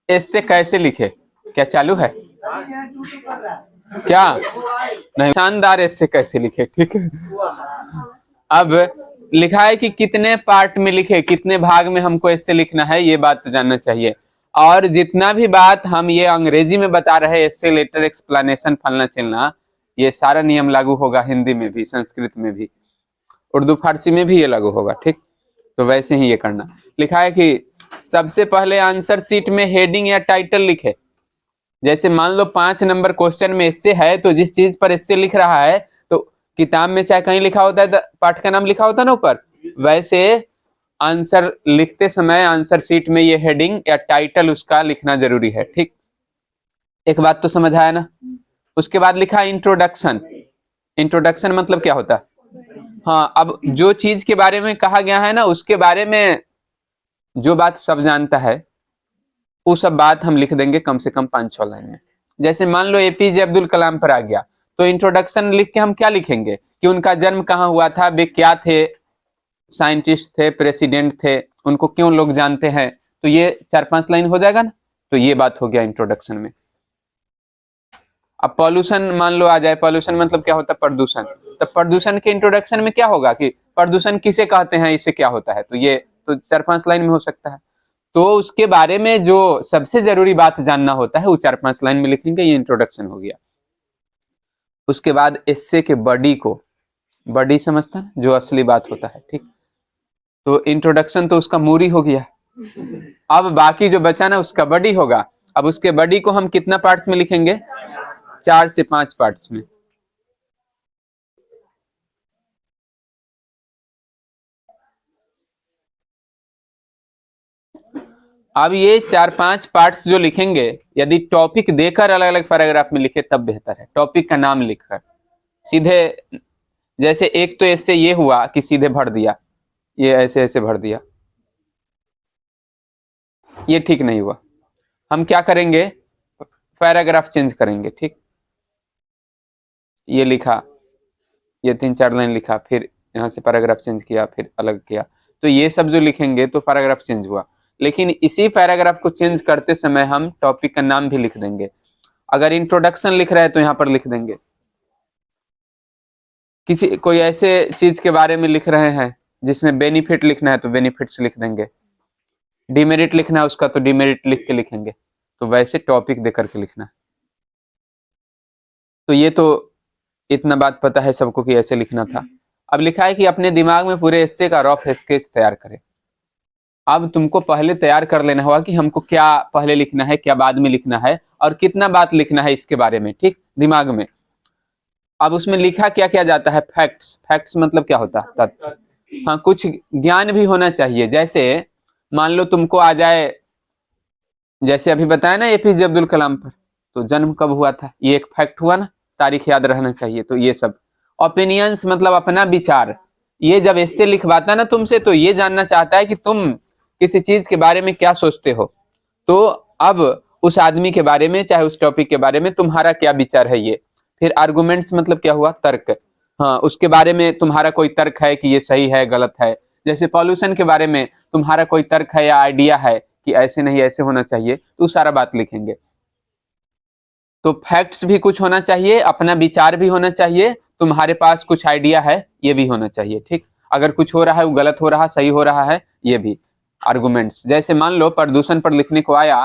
ऐसे कैसे लिखे, क्या चालू है क्या? नहीं, शानदार ऐसे कैसे लिखे, ठीक है। अब लिखा है कि कितने पार्ट में लिखे, कितने भाग में हमको ऐसे लिखना है, ये बात जानना चाहिए। और जितना भी बात हम ये अंग्रेजी में बता रहे हैं, ऐसे लेटर एक्सप्लेनेशन फलना चिलना, ये सारा नियम लागू होगा हिंदी में भी, संस्कृत में भी, उर्दू फारसी में भी ये लागू होगा, ठीक। तो वैसे ही ये करना। लिखा है कि सबसे पहले आंसर शीट में हेडिंग या टाइटल लिखे। जैसे मान लो 5 नंबर क्वेश्चन में इससे है, तो जिस चीज पर इससे लिख रहा है, तो किताब में चाहे कहीं लिखा होता है तो पाठ का नाम लिखा होता है ना ऊपर, वैसे आंसर लिखते समय आंसर शीट में ये हेडिंग या टाइटल उसका लिखना जरूरी है, ठीक। एक बात तो समझ आया ना। उसके बाद लिखा इंट्रोडक्शन। इंट्रोडक्शन मतलब क्या होता है? हाँ, अब जो चीज के बारे में कहा गया है ना, उसके बारे में जो बात सब जानता है, वो सब बात हम लिख देंगे कम से कम 5-6 लाइन में। जैसे मान लो एपीजे अब्दुल कलाम पर आ गया, तो इंट्रोडक्शन लिख के हम क्या लिखेंगे कि उनका जन्म कहाँ हुआ था, वे क्या थे, साइंटिस्ट थे, प्रेसिडेंट थे, उनको क्यों लोग जानते हैं, तो ये 4-5 लाइन हो जाएगा ना। तो ये बात हो गया इंट्रोडक्शन में। अब पॉल्यूशन मान लो आ जाए, पॉल्यूशन मतलब क्या होता है, प्रदूषण। तो प्रदूषण के इंट्रोडक्शन में क्या होगा कि प्रदूषण किसे कहते हैं, इससे क्या होता है, तो ये तो 4-5 लाइन में हो सकता है। तो उसके बारे में जो सबसे जरूरी बात जानना होता है वो 4-5 लाइन में लिखेंगे, ये इंट्रोडक्शन हो गया। उसके बाद एस्से के बॉडी को, बॉडी समझता है जो असली बात होता है, ठीक। तो इंट्रोडक्शन तो उसका मूरी हो गया। अब बाकी जो बचा ना उसका बॉडी होगा। अब उसके बॉडी को हम कितना पार्ट्स में लिखेंगे, 4 से 5 पार्ट्स में। अब ये 4-5 पार्ट्स जो लिखेंगे, यदि टॉपिक देकर अलग अलग पैराग्राफ में लिखे तब बेहतर है, टॉपिक का नाम लिखकर सीधे। जैसे एक तो इससे ये हुआ कि सीधे भर दिया, ये ऐसे ऐसे भर दिया, ये ठीक नहीं हुआ। हम क्या करेंगे, पैराग्राफ चेंज करेंगे, ठीक। ये लिखा, ये 3-4 लाइन लिखा, फिर यहाँ से पैराग्राफ चेंज किया, फिर अलग किया, तो ये सब जो लिखेंगे तो पैराग्राफ चेंज हुआ। लेकिन इसी पैराग्राफ को चेंज करते समय हम टॉपिक का नाम भी लिख देंगे। अगर इंट्रोडक्शन लिख रहे हैं तो यहाँ पर लिख देंगे। किसी कोई ऐसे चीज के बारे में लिख रहे हैं जिसमें बेनिफिट लिखना है तो बेनिफिट्स लिख देंगे, डिमेरिट लिखना है उसका तो डिमेरिट लिख के लिखेंगे। तो वैसे टॉपिक दे करके लिखना है। तो ये तो इतना बात पता है सबको कि ऐसे लिखना था। अब लिखा है कि अपने दिमाग में पूरे एस्से का रफ स्केच तैयार करें। अब तुमको पहले तैयार कर लेना होगा कि हमको क्या पहले लिखना है, क्या बाद में लिखना है, और कितना बात लिखना है इसके बारे में, ठीक, दिमाग में। अब उसमें लिखा क्या क्या जाता है, फैक्ट्स। फैक्ट्स मतलब क्या होता है, तथ्य। हाँ, कुछ ज्ञान भी होना चाहिए। जैसे मान लो तुमको आ जाए, जैसे अभी बताया ना एपीजे अब्दुल कलाम पर, तो जन्म कब हुआ था, ये एक फैक्ट हुआ ना, तारीख याद रहना चाहिए। तो ये सब ओपिनियंस मतलब अपना विचार। ये जब इससे लिखवाता ना तुमसे, तो ये जानना चाहता है कि तुम किसी चीज के बारे में क्या सोचते हो। तो अब उस आदमी के बारे में, चाहे उस टॉपिक के बारे में तुम्हारा क्या विचार है ये। फिर आर्गुमेंट्स मतलब क्या हुआ, तर्क। हाँ, उसके बारे में तुम्हारा कोई तर्क है कि ये सही है गलत है। जैसे पॉल्यूशन के बारे में तुम्हारा कोई तर्क है या आइडिया है कि ऐसे नहीं ऐसे होना चाहिए, तो सारा बात लिखेंगे। तो फैक्ट्स भी कुछ होना चाहिए, अपना विचार भी होना चाहिए, तुम्हारे पास कुछ आइडिया है ये भी होना चाहिए, ठीक। अगर कुछ हो रहा है वो गलत हो रहा, सही हो रहा है, ये भी आर्गुमेंट्स। जैसे मान लो प्रदूषण पर लिखने को आया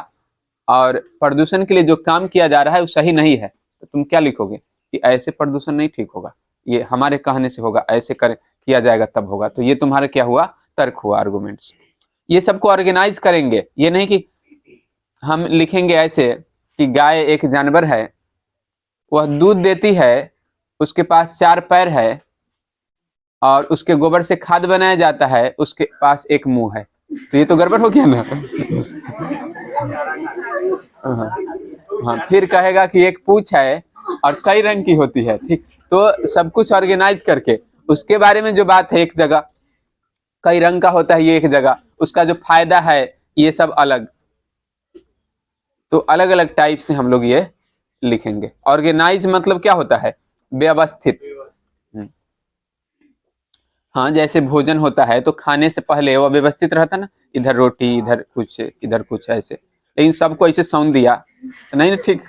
और प्रदूषण के लिए जो काम किया जा रहा है वो सही नहीं है, तो तुम क्या लिखोगे कि ऐसे प्रदूषण नहीं ठीक होगा, ये हमारे कहने से होगा, ऐसे कर किया जाएगा तब होगा। तो ये तुम्हारा क्या हुआ, तर्क हुआ, आर्गुमेंट्स। ये सबको ऑर्गेनाइज करेंगे। ये नहीं कि हम लिखेंगे ऐसे कि गाय एक जानवर है, वह दूध देती है, उसके पास 4 पैर है और उसके गोबर से खाद बनाया जाता है, उसके पास एक मुंह है। तो ये तो गड़बड़ हो गया ना। हाँ, हाँ, फिर कहेगा कि एक पूंछ है और कई रंग की होती है, ठीक। तो सब कुछ ऑर्गेनाइज करके उसके बारे में जो बात है एक जगह, कई रंग का होता है ये एक जगह, उसका जो फायदा है ये सब अलग। तो अलग अलग टाइप से हम लोग ये लिखेंगे। ऑर्गेनाइज मतलब क्या होता है, व्यवस्थित। हाँ, जैसे भोजन होता है तो खाने से पहले वो व्यवस्थित रहता ना, इधर रोटी, इधर कुछ, इधर कुछ, ऐसे। लेकिन सबको ऐसे सौंध दिया तो नहीं ना ठीक,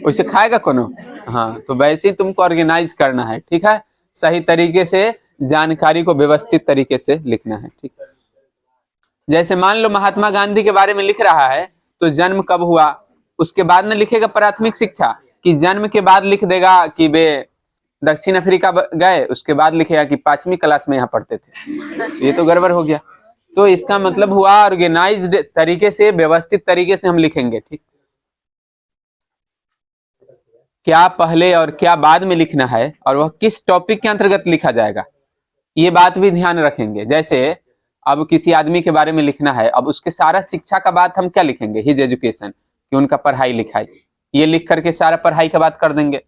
वैसे खाएगा कोनो। हाँ, तो वैसे ही तुमको ऑर्गेनाइज करना है, ठीक है, सही तरीके से जानकारी को व्यवस्थित तरीके से लिखना है, ठीक। जैसे मान लो महात्मा गांधी के बारे में लिख रहा है, तो जन्म कब हुआ, उसके बाद में लिखेगा प्राथमिक शिक्षा, कि जन्म के बाद लिख देगा कि वे दक्षिण अफ्रीका गए, उसके बाद लिखेगा कि 5वीं क्लास में यहाँ पढ़ते थे, ये तो गड़बड़ हो गया। तो इसका मतलब हुआ ऑर्गेनाइज्ड तरीके से, व्यवस्थित तरीके से हम लिखेंगे, ठीक। क्या पहले और क्या बाद में लिखना है और वह किस टॉपिक के अंतर्गत लिखा जाएगा, ये बात भी ध्यान रखेंगे। जैसे अब किसी आदमी के बारे में लिखना है, अब उसके सारा शिक्षा का बात हम क्या लिखेंगे, हिज एजुकेशन, कि उनका पढ़ाई लिखाई, ये लिख करके सारा पढ़ाई का बात कर देंगे।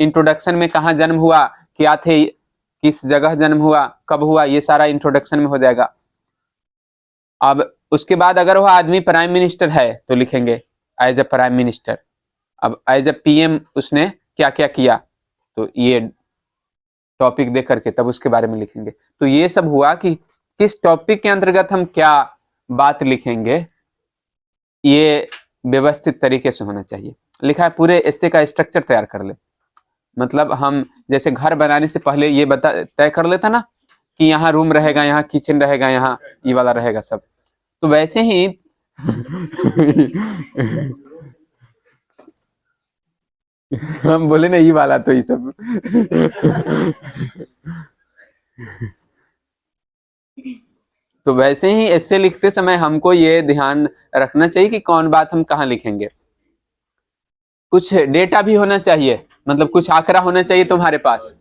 इंट्रोडक्शन में कहाँ जन्म हुआ, क्या थे, किस जगह जन्म हुआ, कब हुआ, ये सारा इंट्रोडक्शन में हो जाएगा। अब उसके बाद अगर वह आदमी प्राइम मिनिस्टर है तो लिखेंगे एज ए प्राइम मिनिस्टर। अब एज ए पीएम उसने क्या क्या किया, तो ये टॉपिक देख करके तब उसके बारे में लिखेंगे। तो ये सब हुआ कि किस टॉपिक के अंतर्गत हम क्या बात लिखेंगे, ये व्यवस्थित तरीके से होना चाहिए। लिखा है पूरे एस्से का स्ट्रक्चर तैयार कर ले, मतलब हम जैसे घर बनाने से पहले ये तय कर लेता ना कि यहाँ रूम रहेगा, यहाँ किचन रहेगा, यहाँ ये वाला रहेगा सब, तो वैसे ही हम बोले ना ये वाला, तो ये सब तो वैसे ही ऐसे लिखते समय हमको ये ध्यान रखना चाहिए कि कौन बात हम कहाँ लिखेंगे। कुछ डेटा भी होना चाहिए, मतलब कुछ आंकड़ा होना चाहिए तुम्हारे पास,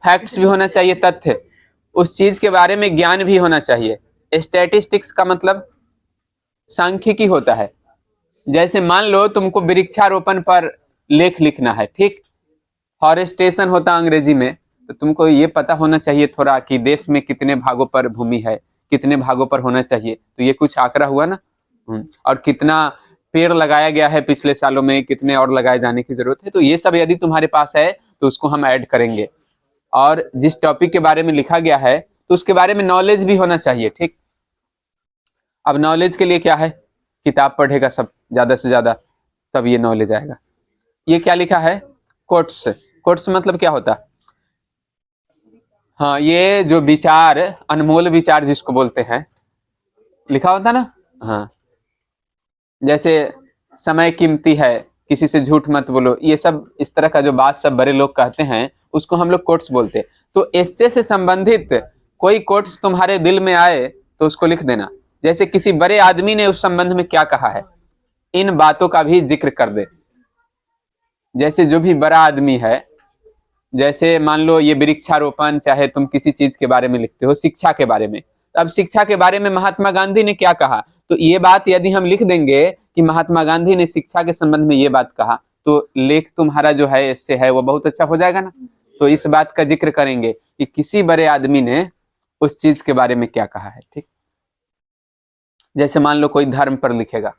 फैक्ट्स भी होना चाहिए, तथ्य, उस चीज के बारे में ज्ञान भी होना चाहिए। स्टैटिस्टिक्स का मतलब सांख्यिकी होता है। जैसे मान लो तुमको वृक्षारोपण पर लेख लिखना है, ठीक, फॉरेस्टेशन होता अंग्रेजी में, तो तुमको ये पता होना चाहिए थोड़ा कि देश में कितने भागों पर भूमि है, कितने भागों पर होना चाहिए, तो ये कुछ आंकड़ा हुआ ना। और कितना पेड़ लगाया गया है पिछले सालों में, कितने और लगाए जाने की जरूरत है, तो ये सब यदि तुम्हारे पास है तो उसको हम ऐड करेंगे। और जिस टॉपिक के बारे में लिखा गया है तो उसके बारे में नॉलेज भी होना चाहिए, ठीक। अब नॉलेज के लिए क्या है, किताब पढ़ेगा सब ज्यादा से ज्यादा, तब ये नॉलेज आएगा। ये क्या लिखा है, कोट्स। कोट्स मतलब क्या होता, हाँ, ये जो विचार, अनमोल विचार जिसको बोलते हैं, लिखा होता ना। हाँ, जैसे समय कीमती है, किसी से झूठ मत बोलो, ये सब इस तरह का जो बात सब बड़े लोग कहते हैं उसको हम लोग कोट्स बोलते हैं। तो इससे से संबंधित कोई कोट्स तुम्हारे दिल में आए तो उसको लिख देना। जैसे किसी बड़े आदमी ने उस संबंध में क्या कहा है, इन बातों का भी जिक्र कर दे। जैसे जो भी बड़ा आदमी है, जैसे मान लो ये वृक्षारोपण, चाहे तुम किसी चीज के बारे में लिखते हो, शिक्षा के बारे में, अब शिक्षा के बारे में महात्मा गांधी ने क्या कहा, तो ये बात यदि हम लिख देंगे कि महात्मा गांधी ने शिक्षा के संबंध में ये बात कहा, तो लेख तुम्हारा जो है इससे है वो बहुत अच्छा हो जाएगा ना। तो इस बात का जिक्र करेंगे कि किसी बड़े आदमी ने उस चीज के बारे में क्या कहा है, ठीक। जैसे मान लो कोई धर्म पर लिखेगा,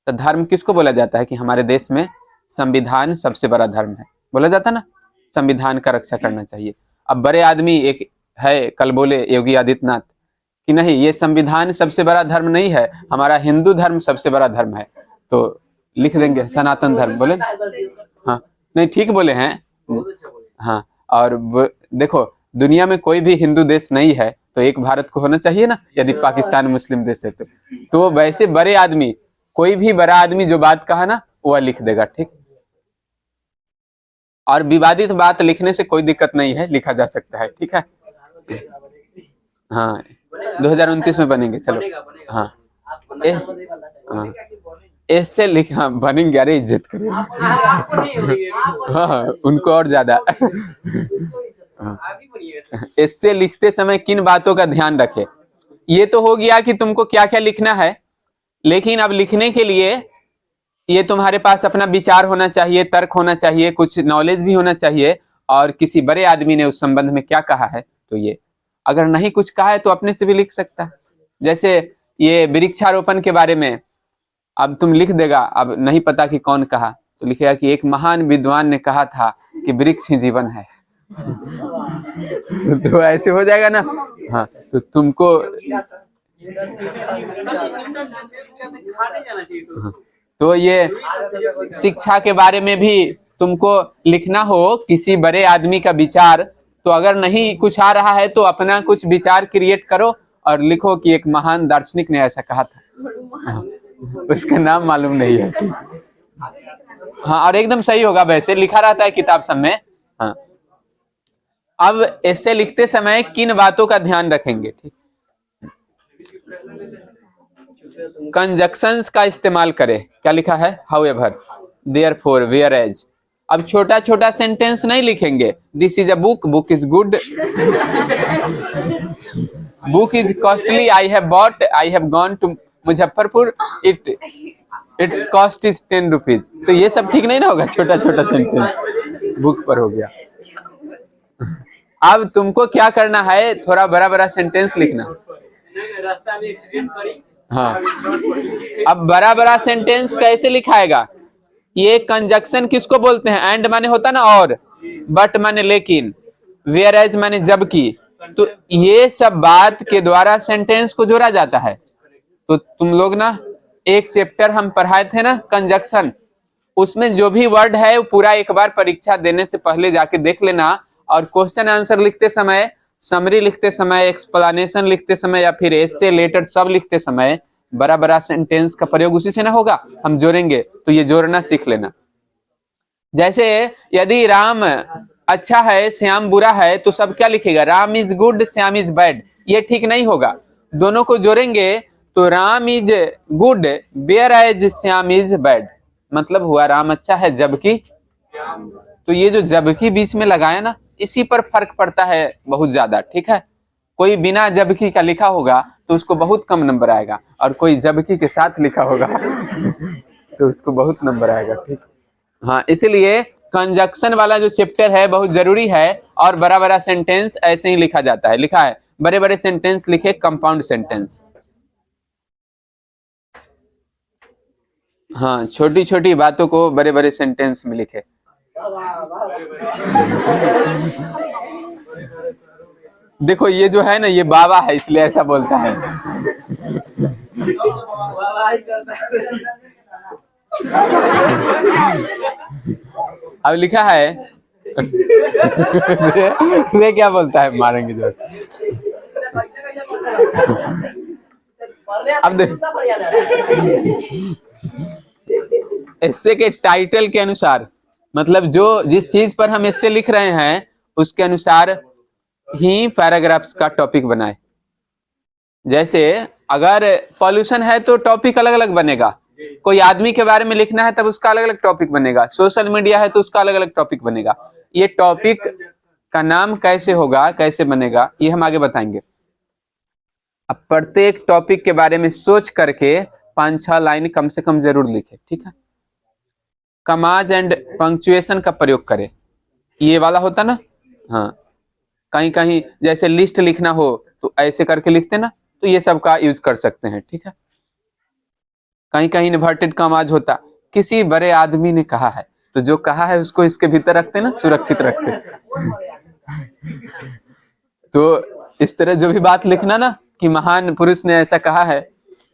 तो धर्म किसको बोला जाता है कि हमारे देश में संविधान सबसे बड़ा धर्म है, बोला जाता ना, संविधान का रक्षा करना चाहिए। अब बड़े आदमी एक है, कल बोले योगी आदित्यनाथ कि नहीं, ये संविधान सबसे बड़ा धर्म नहीं है, हमारा हिंदू धर्म सबसे बड़ा धर्म है, तो लिख देंगे सनातन धर्म, बोले। हाँ, नहीं ठीक बोले हैं। हाँ, और देखो दुनिया में कोई भी हिंदू देश नहीं है, तो एक भारत को होना चाहिए ना, यदि पाकिस्तान मुस्लिम देश है तो वैसे बड़े आदमी, कोई भी बड़ा आदमी जो बात कहा ना वह लिख देगा, ठीक। और विवादित बात लिखने से कोई दिक्कत नहीं है, लिखा जा सकता है, ठीक है। हाँ, 2029 में बनेंगे, चलो। हाँ, हाँ, ऐसे लिख, हाँ बनेंगे, अरे इज्जत करो। हाँ, उनको और ज्यादा। इससे लिखते समय किन बातों का ध्यान रखे, ये तो हो गया कि तुमको क्या क्या लिखना है, लेकिन अब लिखने के लिए ये तुम्हारे पास अपना विचार होना चाहिए, तर्क होना चाहिए, कुछ नॉलेज भी होना चाहिए, और किसी बड़े आदमी ने उस संबंध में क्या कहा है, तो ये अगर नहीं कुछ कहा है तो अपने से भी लिख सकता है। जैसे ये वृक्षारोपण के बारे में अब तुम लिख देगा, अब नहीं पता कि कौन कहा, तो लिखेगा कि एक महान विद्वान ने कहा था कि वृक्ष ही जीवन है। तो ऐसे हो जाएगा ना। हाँ, तो तुमको तो ये शिक्षा के बारे में भी तुमको लिखना हो किसी बड़े आदमी का विचार, तो अगर नहीं कुछ आ रहा है तो अपना कुछ विचार क्रिएट करो और लिखो कि एक महान दार्शनिक ने ऐसा कहा था। उसका नाम मालूम नहीं है। हाँ, और एकदम सही होगा, वैसे लिखा रहता है किताब सब में। हाँ, अब ऐसे लिखते समय किन बातों का ध्यान रखेंगे? ठीक, कंजक्शंस का इस्तेमाल करें। क्या लिखा है? However, therefore, whereas. अब छोटा छोटा सेंटेंस नहीं लिखेंगे। This is a book, book is good, book is costly, I have bought, I have gone to Muzaffarpur, its cost is 10 rupees. तो ये सब ठीक नहीं ना होगा, छोटा छोटा सेंटेंस बुक पर हो गया। अब तुमको क्या करना है, थोड़ा बड़ा बड़ा सेंटेंस लिखना। रास्ता में एक्सीडेंट करी। हाँ, अब बड़ा बड़ा सेंटेंस कैसे लिखाएगा? ये कंजक्शन किसको बोलते हैं? एंड माने होता ना और, बट माने लेकिन, वेयर एज माने जबकि। तो ये सब बात के द्वारा सेंटेंस को जोड़ा जाता है। तो तुम लोग ना एक चैप्टर हम पढ़ाए थे ना कंजक्शन, उसमें जो भी वर्ड है वो पूरा एक बार परीक्षा देने से पहले जाके देख लेना, और क्वेश्चन आंसर लिखते समय, समरी लिखते समय, एक्सप्लेनेशन लिखते समय या फिर एसे लेटर सब लिखते समय बड़ा बड़ा सेंटेंस का प्रयोग उसी से ना होगा, हम जोड़ेंगे। तो ये जोड़ना सीख लेना। जैसे यदि राम अच्छा है श्याम बुरा है, तो सब क्या लिखेगा? Ram is good, Shyam is bad. ये ठीक नहीं होगा। दोनों को जोड़ेंगे तो Ram is good whereas Shyam is bad, मतलब हुआ राम अच्छा है जबकि। तो ये जो जबकि बीच में लगाया ना, इसी पर फर्क पड़ता है बहुत ज्यादा। ठीक है, कोई बिना जबकि का लिखा होगा तो उसको बहुत कम नंबर आएगा, और कोई जबकि के साथ लिखा होगा तो उसको बहुत नंबर आएगा। ठीक, हाँ, इसीलिए कंजक्शन वाला जो चैप्टर है बहुत जरूरी है। और बड़ा बड़ा सेंटेंस ऐसे ही लिखा जाता है। लिखा है बड़े बड़े सेंटेंस लिखे, कंपाउंड सेंटेंस। हाँ, छोटी छोटी बातों को बड़े बड़े सेंटेंस में लिखे। देखो ये जो है ना, ये बाबा है इसलिए ऐसा बोलता है। अब लिखा है ये क्या बोलता है, मारेंगे जो। अब देख, एस्से के टाइटल के अनुसार, मतलब जो जिस चीज पर हम एस्से लिख रहे हैं उसके अनुसार ही पैराग्राफ्स का टॉपिक बनाए। जैसे अगर पॉल्यूशन है तो टॉपिक अलग अलग बनेगा, कोई आदमी के बारे में लिखना है तब उसका अलग अलग टॉपिक बनेगा, सोशल मीडिया है तो उसका अलग अलग टॉपिक बनेगा। ये टॉपिक का नाम कैसे होगा, कैसे बनेगा, ये हम आगे बताएंगे। अब प्रत्येक टॉपिक के बारे में सोच करके 5-6 लाइन कम से कम जरूर लिखे। ठीक है, कमाज एंड पंक्चुएशन का प्रयोग करें। ये वाला होता ना, हाँ, कहीं कहीं जैसे लिस्ट लिखना हो तो ऐसे करके लिखते ना, तो ये सब का यूज कर सकते हैं। ठीक है, कहीं कहीं इन्वर्टेड कमाज होता, किसी बड़े आदमी ने कहा है, तो जो कहा है उसको इसके भीतर रखते ना, सुरक्षित रखते। तो इस तरह जो भी बात लिखना ना कि महान पुरुष ने ऐसा कहा है,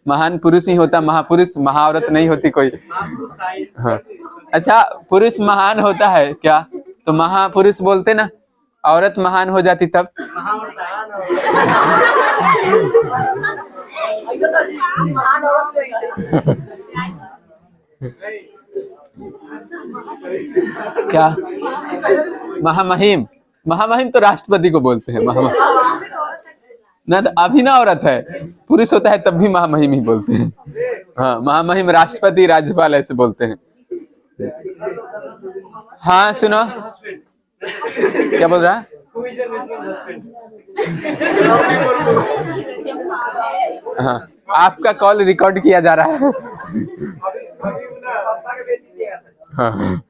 महान पुरुष ही होता महापुरुष, महाऔरत नहीं होती कोई। हाँ, अच्छा, पुरुष महान होता है क्या, तो महापुरुष बोलते ना, औरत महान हो जाती तब। क्या महामहिम? महामहिम तो राष्ट्रपति को बोलते हैं महामहिम ना, तो अभी ना औरत है, पुरुष होता है तब भी महामहिम ही बोलते हैं। हाँ, महामहिम राष्ट्रपति राज्यपाल ऐसे बोलते हैं। हाँ सुनो, क्या बोल रहा है? हाँ, आपका कॉल रिकॉर्ड किया जा रहा है। हाँ,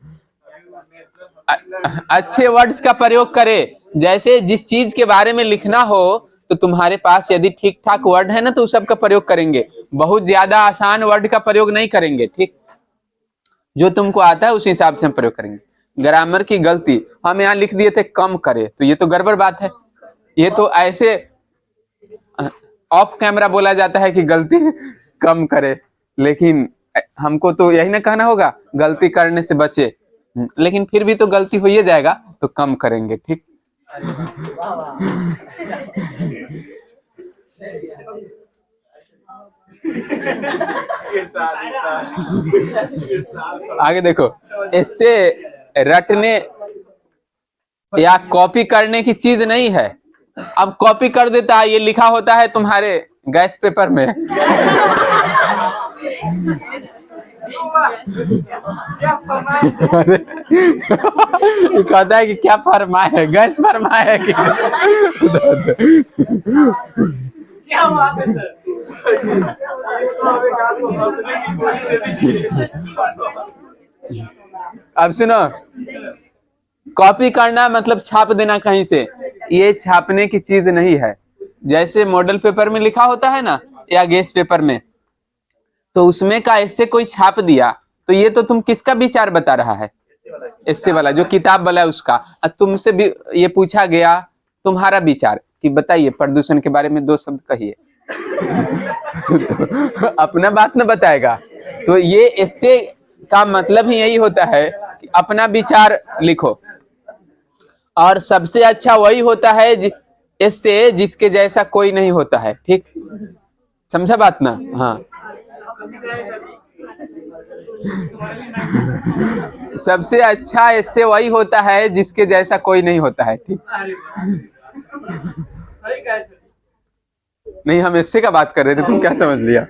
अच्छे वर्ड्स का प्रयोग करें। जैसे जिस चीज के बारे में लिखना हो तो तुम्हारे पास यदि ठीक ठाक वर्ड है ना तो सब का प्रयोग करेंगे, बहुत ज्यादा आसान वर्ड का प्रयोग नहीं करेंगे। ठीक, जो तुमको आता है उस हिसाब से हम प्रयोग करेंगे। ग्रामर की गलती, हम यहाँ लिख दिए थे कम करे, तो ये तो गड़बड़ बात है। ये तो ऐसे ऑफ कैमरा बोला जाता है कि गलती कम करे, लेकिन हमको तो यही ना कहना होगा गलती करने से बचे। लेकिन फिर भी तो गलती हो ही जाएगा, तो कम करेंगे, ठीक। आगे देखो, इससे रटने या कॉपी करने की चीज नहीं है। अब कॉपी कर देता है, ये लिखा होता है तुम्हारे गैस पेपर में। कहता है कि क्या फरमाए है, गैस फरमाए है कि क्या बात है सर। अब सुनो, कॉपी करना मतलब छाप देना कहीं से, ये छापने की चीज नहीं है। जैसे मॉडल पेपर में लिखा होता है ना, या गैस पेपर में, तो उसमें का ऐसे कोई छाप दिया, तो ये तो तुम किसका विचार बता रहा है, ऐसे वाला जो किताब वाला है उसका। तुमसे भी ये पूछा गया तुम्हारा विचार कि बताइए प्रदूषण के बारे में 2 शब्द कहिए। तो अपना बात न बताएगा। तो ये ऐसे का मतलब ही यही होता है कि अपना विचार लिखो, और सबसे अच्छा वही होता है इससे जिसके जैसा कोई नहीं होता है, ठीक। समझा बात ना? हाँ, सबसे अच्छा इससे वही होता है जिसके जैसा कोई नहीं होता है, ठीक। नहीं, हम इससे का बात कर रहे थे, तुम क्या समझ लिया।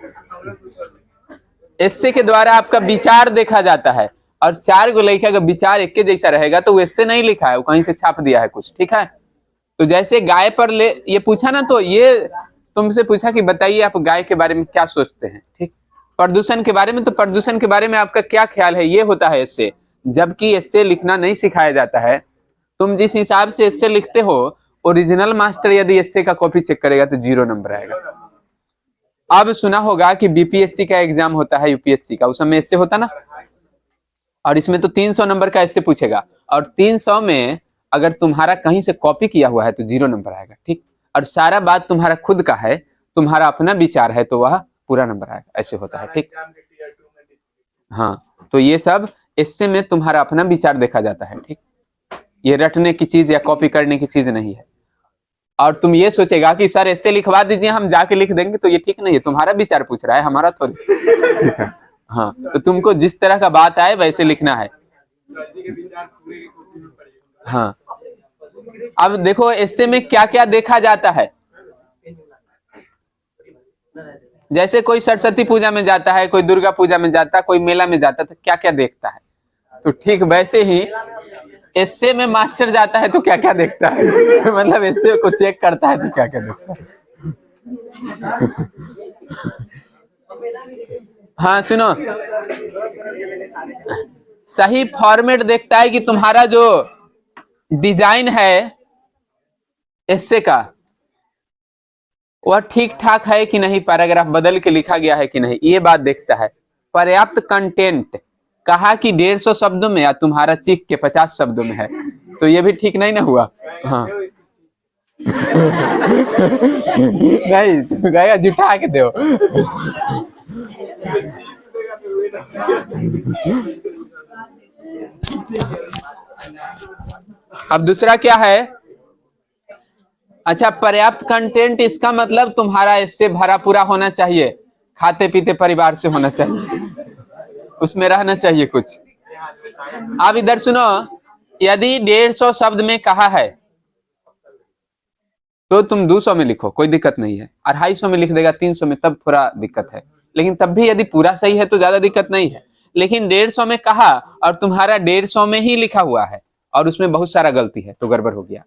इससे के द्वारा आपका विचार देखा जाता है, और 4 गो लड़का का विचार एक के जैसा रहेगा तो वो इससे नहीं लिखा है, वो कहीं से छाप दिया है कुछ, ठीक है। तो जैसे गाय पर ये पूछा ना, तो ये तुमसे पूछा कि बताइए आप गाय के बारे में क्या सोचते हैं, ठीक। प्रदूषण के बारे में, तो प्रदूषण के बारे में आपका क्या ख्याल है, ये होता है इससे। जबकि इससे लिखना नहीं सिखाया जाता है। तुम जिस हिसाब से इससे लिखते हो, ओरिजिनल मास्टर यदि इससे का कॉपी चेक करेगा तो 0 नंबर आएगा। अब सुना होगा कि बीपीएससी का एग्जाम होता है, यूपीएससी का, उस समय इससे होता ना, और इसमें तो 300 नंबर का इससे पूछेगा, और 300 में अगर तुम्हारा कहीं से कॉपी किया हुआ है तो 0 नंबर आएगा, ठीक। और सारा बात तुम्हारा खुद का है, तुम्हारा अपना विचार है, तो वह पूरा नंबर आएगा, ऐसे होता है, ठीक। हाँ, तो ये सब इससे में तुम्हारा अपना विचार देखा जाता है, ठीक। ये रटने की चीज या कॉपी करने की चीज नहीं है। और तुम ये सोचेगा कि सर ऐसे लिखवा दीजिए, हम जाके लिख देंगे, तो ये ठीक नहीं है। तुम्हारा विचार पूछ रहा है, हमारा थोड़ी, ठीक है। हाँ, तो तुमको जिस तरह का बात आए वैसे लिखना है। हाँ, अब देखो इससे में क्या क्या देखा जाता है। जैसे कोई सरस्वती पूजा में जाता है, कोई दुर्गा पूजा में जाता है, कोई मेला में जाता है, तो क्या क्या देखता है। तो ठीक वैसे ही एस्से में मास्टर जाता है तो क्या क्या देखता है। मतलब एस्से को चेक करता है तो क्या क्या देखता है। हाँ सुनो, सही फॉर्मेट देखता है कि तुम्हारा जो डिजाइन है एस्से का वह ठीक ठाक है कि नहीं, पैराग्राफ बदल के लिखा गया है कि नहीं, ये बात देखता है। पर्याप्त कंटेंट कहा कि 150 शब्दों में, या तुम्हारा चीख के 50 शब्दों में है, तो ये भी ठीक नहीं ना हुआ। हाँ नहीं गया जुटा के दो। अब दूसरा क्या है, अच्छा पर्याप्त कंटेंट, इसका मतलब तुम्हारा इससे भरा पूरा होना चाहिए, खाते पीते परिवार से होना चाहिए, उसमें रहना चाहिए कुछ। अब इधर सुनो, यदि 150 शब्द में कहा है तो तुम 200 में लिखो, कोई दिक्कत नहीं है। 250 में लिख देगा, 300 में, तब थोड़ा दिक्कत है। लेकिन तब भी यदि पूरा सही है तो ज्यादा दिक्कत नहीं है। लेकिन 150 में कहा और तुम्हारा 150 में ही लिखा हुआ है और उसमें बहुत सारा गलती है तो गड़बड़ हो गया।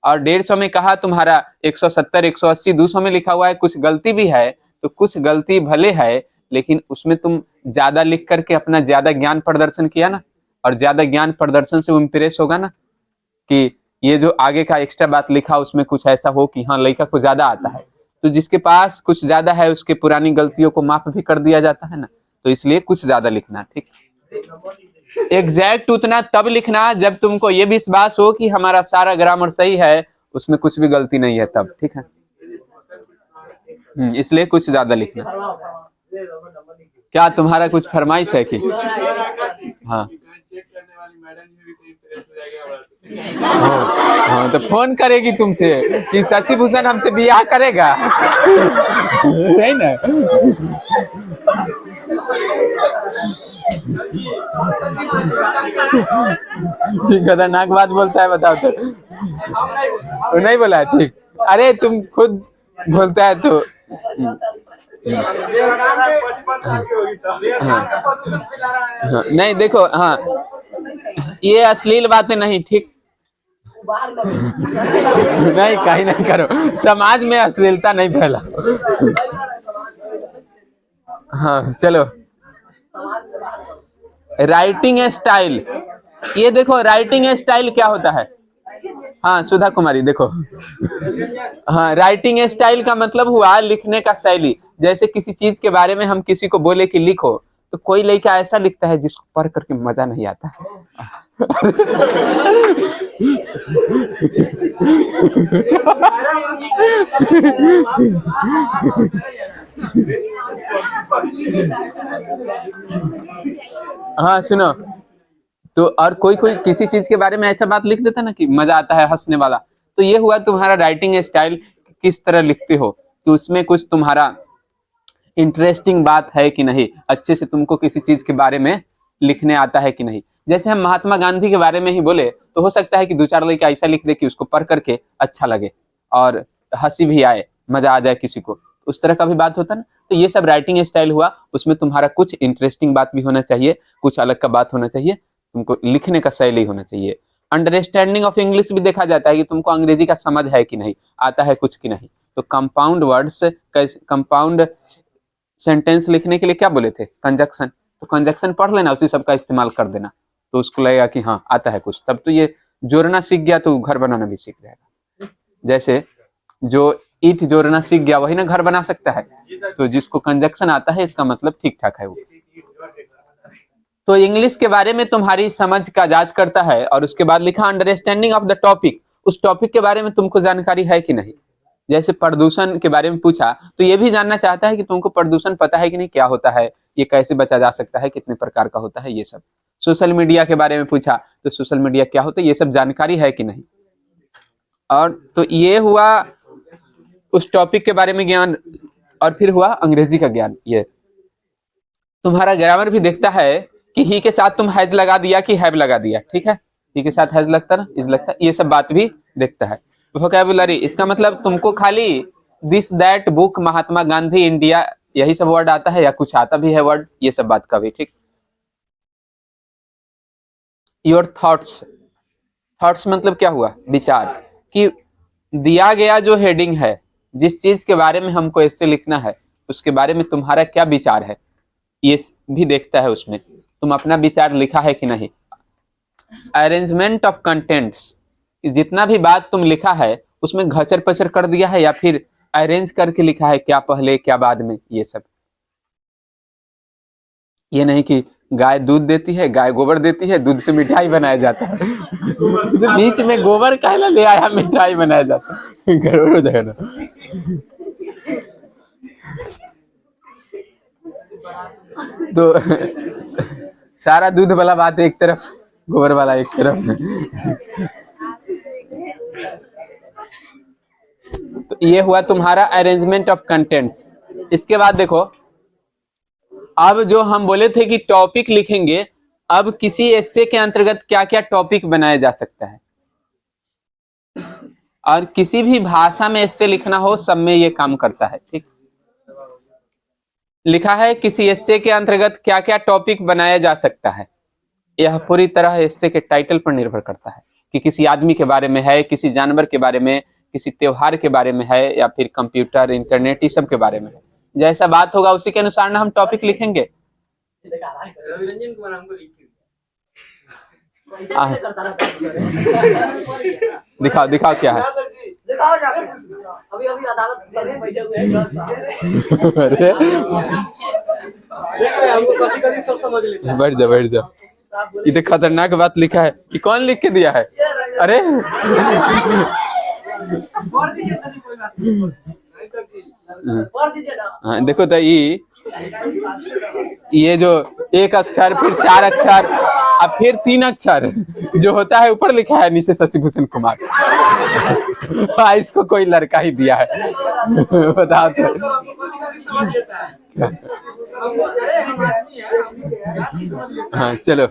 और 150 में कहा तुम्हारा 170, 180, 200 में लिखा हुआ है, कुछ गलती भी है, तो कुछ गलती भले है लेकिन उसमें तुम ज्यादा लिख करके अपना ज्यादा ज्ञान प्रदर्शन किया ना, और ज्यादा ज्ञान प्रदर्शन से वो इम्प्रेस होगा ना कि ये जो आगे का एक्स्ट्रा बात लिखा उसमें कुछ ऐसा हो कि हाँ लड़का को ज्यादा आता है। तो जिसके पास कुछ ज्यादा है उसके पुरानी गलतियों को माफ भी कर दिया जाता है ना, तो इसलिए कुछ ज्यादा लिखना, ठीक। एग्जैक्ट उतना तब लिखना जब तुमको ये विश्वास हो कि हमारा सारा ग्रामर सही है, उसमें कुछ भी गलती नहीं है, तब ठीक है। इसलिए कुछ ज्यादा लिखना। क्या तुम्हारा कुछ फरमाइश है कि? हाँ हाँ, तो फोन करेगी तुमसे कि शशि भूषण हमसे बियाह करेगा। है ना? खतरनाक बात बोलता है, बताओ तो। नहीं बोला है, ठीक। अरे तुम खुद बोलता है तो। हाँ, नहीं देखो, हाँ ये अश्लील बातें नहीं, ठीक। नहीं, कहीं नहीं करो, समाज में अश्लीलता नहीं फैला। हाँ चलो, राइटिंग स्टाइल। ये देखो, राइटिंग स्टाइल क्या होता है? हाँ सुधा कुमारी, देखो। हाँ, राइटिंग स्टाइल का मतलब हुआ लिखने का शैली। जैसे किसी चीज के बारे में हम किसी को बोले कि लिखो, तो कोई लड़का ऐसा लिखता है जिसको पढ़ करके मजा नहीं आता। हाँ सुनो, तो और कोई कोई किसी चीज के बारे में ऐसा बात लिख देता ना कि मजा आता है, हंसने वाला। तो ये हुआ तुम्हारा राइटिंग स्टाइल, किस तरह लिखते हो, कि उसमें कुछ तुम्हारा इंटरेस्टिंग बात है कि नहीं, अच्छे से तुमको किसी चीज के बारे में लिखने आता है कि नहीं। जैसे हम महात्मा गांधी के बारे में ही बोले, तो हो सकता है कि दो चार लड़के ऐसा लिख दे कि उसको पढ़ करके अच्छा लगे और हंसी भी आए, मजा आ जाए किसी को, उस तरह का भी बात होता ना। तो ये सब राइटिंग स्टाइल हुआ, उसमें तुम्हारा कुछ इंटरेस्टिंग बात भी होना चाहिए, कुछ अलग का बात होना चाहिए, तुमको लिखने का शैली होना चाहिए। अंडरस्टैंडिंग ऑफ इंग्लिश भी देखा जाता है कि तुमको अंग्रेजी का समझ है कि नहीं, आता है कुछ कि नहीं। तो कंपाउंड वर्ड्स, कंपाउंड सेंटेंस लिखने के लिए क्या बोले थे? कंजक्शन। तो कंजक्शन पढ़ लेना, उसी सब का इस्तेमाल कर देना, तो उसको लगेगा कि हाँ आता है कुछ। तब तो ये जोड़ना सीख गया तो घर बनाना भी सीख जाएगा। जैसे जो ईंट जोड़ना सीख गया वही ना घर बना सकता है। तो जिसको कंजक्शन आता है, इसका मतलब ठीक ठाक है वो। तो इंग्लिश के बारे में तुम्हारी समझ का जांच करता है, और उसके बाद लिखा अंडरस्टैंडिंग ऑफ द टॉपिक। उस टॉपिक के बारे में तुमको जानकारी है कि नहीं। जैसे प्रदूषण के बारे में पूछा, तो ये भी जानना चाहता है कि तुमको प्रदूषण पता है कि नहीं, क्या होता है, ये कैसे बचा जा सकता है, कितने प्रकार का होता है, ये सब। सोशल मीडिया के बारे में पूछा, तो सोशल मीडिया क्या होता है, ये सब जानकारी है कि नहीं। और तो ये हुआ उस टॉपिक के बारे में ज्ञान। और फिर हुआ अंग्रेजी का ज्ञान। ये तुम्हारा ग्रामर भी देखता है कि ही के साथ तुम हैज लगा दिया कि हैव लगा दिया, ठीक है। ही के साथ हैज लगता ना, इज लगता, ये सब बात भी देखता है। वोकैबुलरी, इसका मतलब तुमको खाली this that book, Mahatma Gandhi, India, यही सब वर्ड आता है, या कुछ आता भी है वर्ड, ये सब बात का भी, ठीक। योर थॉट्स, थॉट्स मतलब क्या हुआ? विचार। कि दिया गया जो हेडिंग है, जिस चीज के बारे में हमको ऐसे लिखना है, उसके बारे में तुम्हारा क्या विचार है, ये भी देखता है उसमें, तुम अपना विचार लिखा है कि नहीं। अरेंजमेंट ऑफ कंटेंट्स, जितना भी बात तुम लिखा है उसमें घचर पचर कर दिया है या फिर अरेंज करके लिखा है, क्या पहले क्या बाद में, ये सब। ये नहीं कि गाय दूध देती है, गाय गोबर देती है, दूध से मिठाई बनाया जाता है। तो बीच में गोबर काहे ले आया, मिठाई बनाया जाता है, गड़बड़ हो जाएगा ना। तो सारा दूध वाला बात एक तरफ, गोबर वाला एक तरफ। तो ये हुआ तुम्हारा अरेंजमेंट ऑफ कंटेंट्स। इसके बाद देखो, अब जो हम बोले थे कि टॉपिक लिखेंगे, अब किसी एस्से के अंतर्गत क्या क्या टॉपिक बनाया जा सकता है, और किसी भी भाषा में एस्से लिखना हो, सब में ये काम करता है, ठीक। लिखा है किसी एस्से के अंतर्गत क्या क्या टॉपिक बनाया जा सकता है। यह पूरी तरह एस्से के टाइटल पर निर्भर करता है, कि किसी आदमी के बारे में है, किसी जानवर के बारे में, किसी त्योहार के बारे में है, या फिर कंप्यूटर, इंटरनेट, इस सब के बारे में है। जैसा बात होगा उसी के अनुसार ना हम टॉपिक लिखेंगे। दिखाओ दिखाओ क्या है। अभी अभी अदालत बैठे हुए हैं। बैठ जा बैठ जा। इतने खतरनाक बात लिखा है कि कौन लिख के दिया है? अरे हाँ देखो तो ये जो एक अक्षर फिर 4 अक्षर अब फिर 3 अक्षर जो होता है ऊपर लिखा है नीचे शशिभूषण कुमार। इसको कोई लड़का ही दिया है। बताओ तो। हाँ चलो।